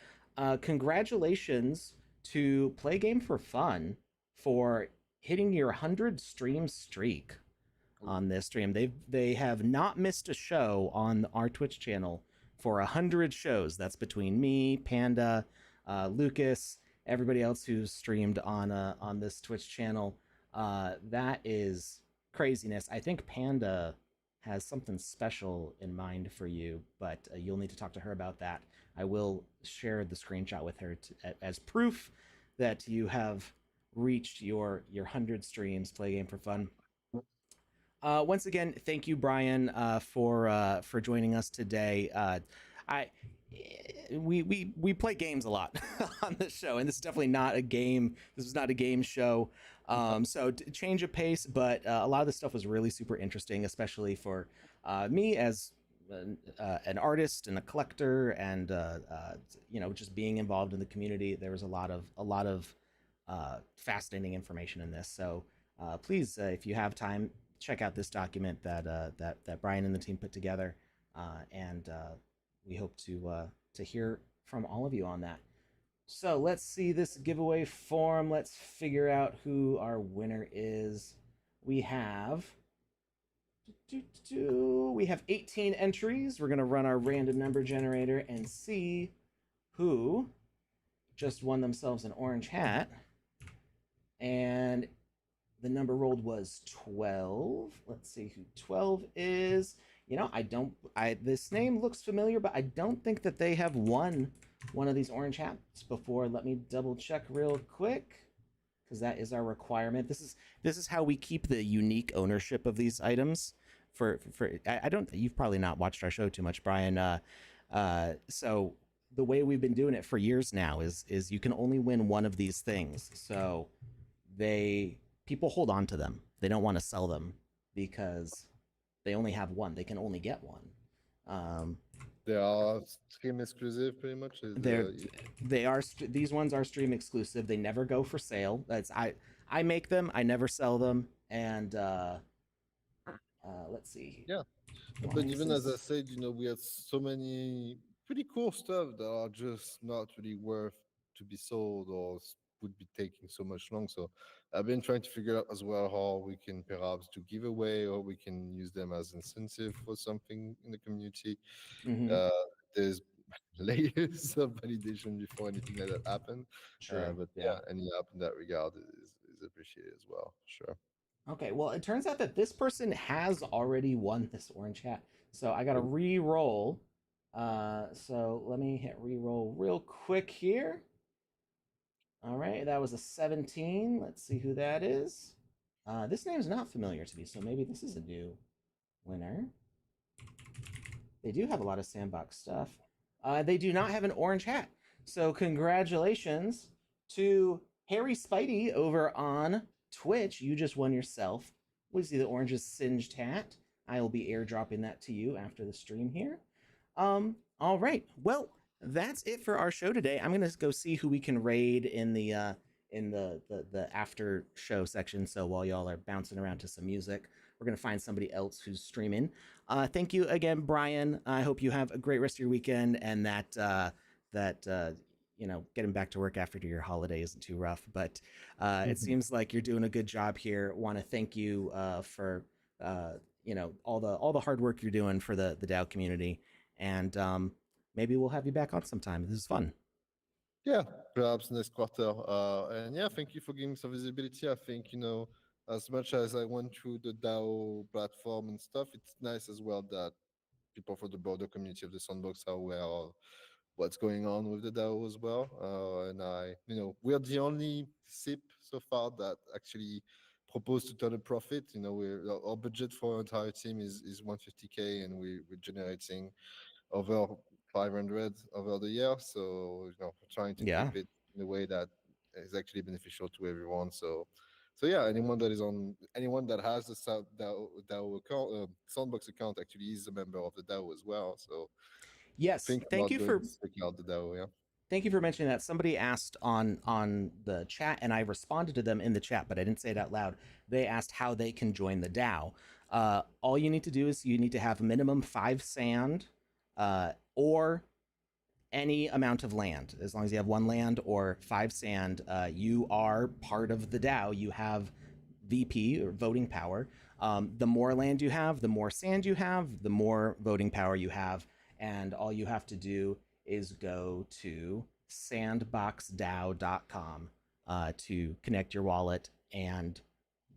Congratulations to Play Game for Fun for hitting your 100 stream streak on this stream. They have not missed a show on our Twitch channel for 100 shows. That's between me, Panda, Lucas, everybody else who's streamed on this Twitch channel. That is craziness. I think Panda has something special in mind for you, but you'll need to talk to her about that. I will share the screenshot with her as proof that you have reached your 100 streams. Play Game for Fun. Once again, thank you, Brian, for joining us today. We play games a lot on this show, and this is definitely not a game. This is not a game show. So change of pace, but a lot of this stuff was really super interesting, especially for me as an artist and a collector, and just being involved in the community. There was a lot of fascinating information in this. So please, if you have time, check out this document that Brian and the team put together, and we hope to hear from all of you on that. So let's see this giveaway form. Let's figure out who our winner is. We have 18 entries. We're gonna run our random number generator and see who just won themselves an orange hat. And the number rolled was 12. Let's see who 12 is. This name looks familiar, but I don't think that they have won one of these orange hats before. Let me double check real quick, because that is our requirement. This is how we keep the unique ownership of these items. You've probably not watched our show too much, Brian. So the way we've been doing it for years now is you can only win one of these things. So people hold on to them. They don't want to sell them because they only have one. They can only get one. They are stream exclusive, pretty much. These ones are stream exclusive. They never go for sale. I make them. I never sell them. And let's see. Yeah, but even as I said, we had so many pretty cool stuff that are just not really worth to be sold or would be taking so much long. So I've been trying to figure out as well how we can perhaps do giveaway, or we can use them as incentive for something in the community. Mm-hmm. There's layers of validation before anything like that happen. True. But yeah, any help in that regard is appreciated as well. Sure. Okay, well, it turns out that this person has already won this orange hat. So I got to re-roll. So let me hit re-roll real quick here. All right, that was a 17. Let's see who that is. This name's not familiar to me, so maybe this is a new winner. They do have a lot of Sandbox stuff. They do not have an orange hat. So congratulations to Harry Spidey over on Twitch. You just won yourself. We see the orange's singed hat. I will be airdropping that to you after the stream here. All right. Well, that's it for our show today. I'm gonna go see who we can raid in the after show section. So while y'all are bouncing around to some music, we're gonna find somebody else who's streaming. Thank you again, Brian. I hope you have a great rest of your weekend, and that getting back to work after your holiday isn't too rough. But it seems like you're doing a good job here. Want to thank you for all the hard work you're doing for the DAO community, and maybe we'll have you back on sometime. This is fun. Yeah, perhaps next quarter. And yeah, thank you for giving some visibility. I think as much as I went through the DAO platform and stuff, it's nice as well that people for the broader community of the sandbox are aware of what's going on with the DAO as well. And we're the only SIP so far that actually proposed to turn a profit. Our budget for our entire team is 150K, and we're generating over 500 over the year. So we're trying to Yeah. keep it in a way that is actually beneficial to everyone. So yeah, anyone that has the DAO account, Sandbox account, actually is a member of the DAO as well. So Yes. think about going to check out the DAO. Yeah. Thank you for mentioning that. Somebody asked on the chat, and I responded to them in the chat, but I didn't say it out loud. They asked how they can join the DAO. All you need to do is you need to have minimum 5 sand, or any amount of land. As long as you have 1 land or 5 sand, you are part of the DAO. You have VP or voting power. The more land you have, the more sand you have, the more voting power you have. And all you have to do is go to sandboxdao.com to connect your wallet and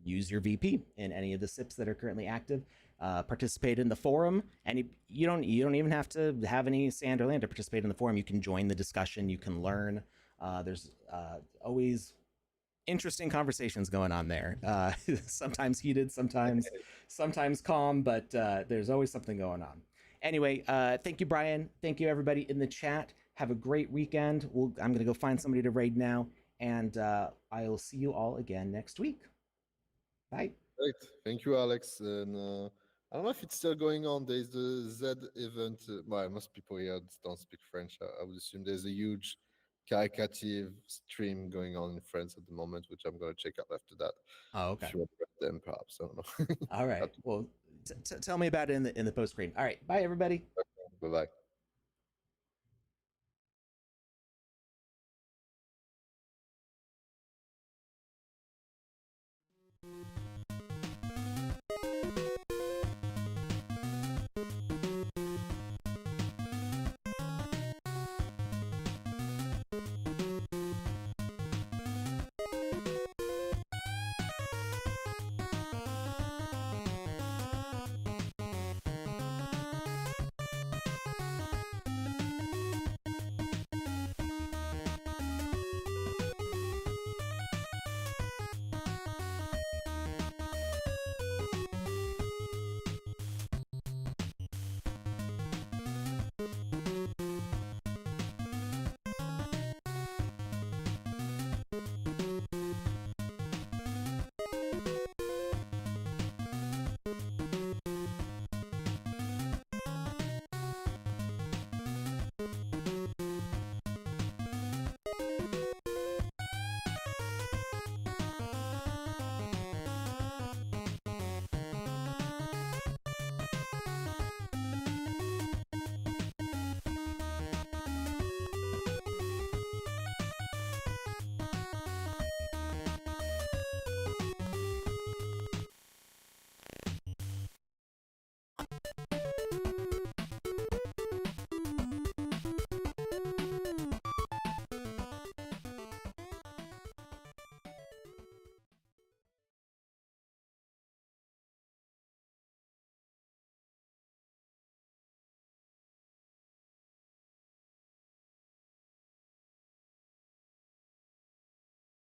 use your VP in any of the SIPs that are currently active. Participate in the forum, and you don't even have to have any sand or land to participate in the forum. You can join the discussion. You can learn. There's always interesting conversations going on there. Sometimes heated, sometimes calm, but there's always something going on. Anyway, thank you, Brian. Thank you, everybody in the chat. Have a great weekend. I'm going to go find somebody to raid now, and I'll see you all again next week. Bye. Great. Thank you, Alex. And I don't know if it's still going on. There's the Z event. Well, most people here don't speak French. I would assume there's a huge caricative stream going on in France at the moment, which I'm going to check out after that. Oh, okay. If you want to read them, perhaps. I don't know. All right. Well, tell me about it in the post screen. All right. Bye, everybody. Bye bye.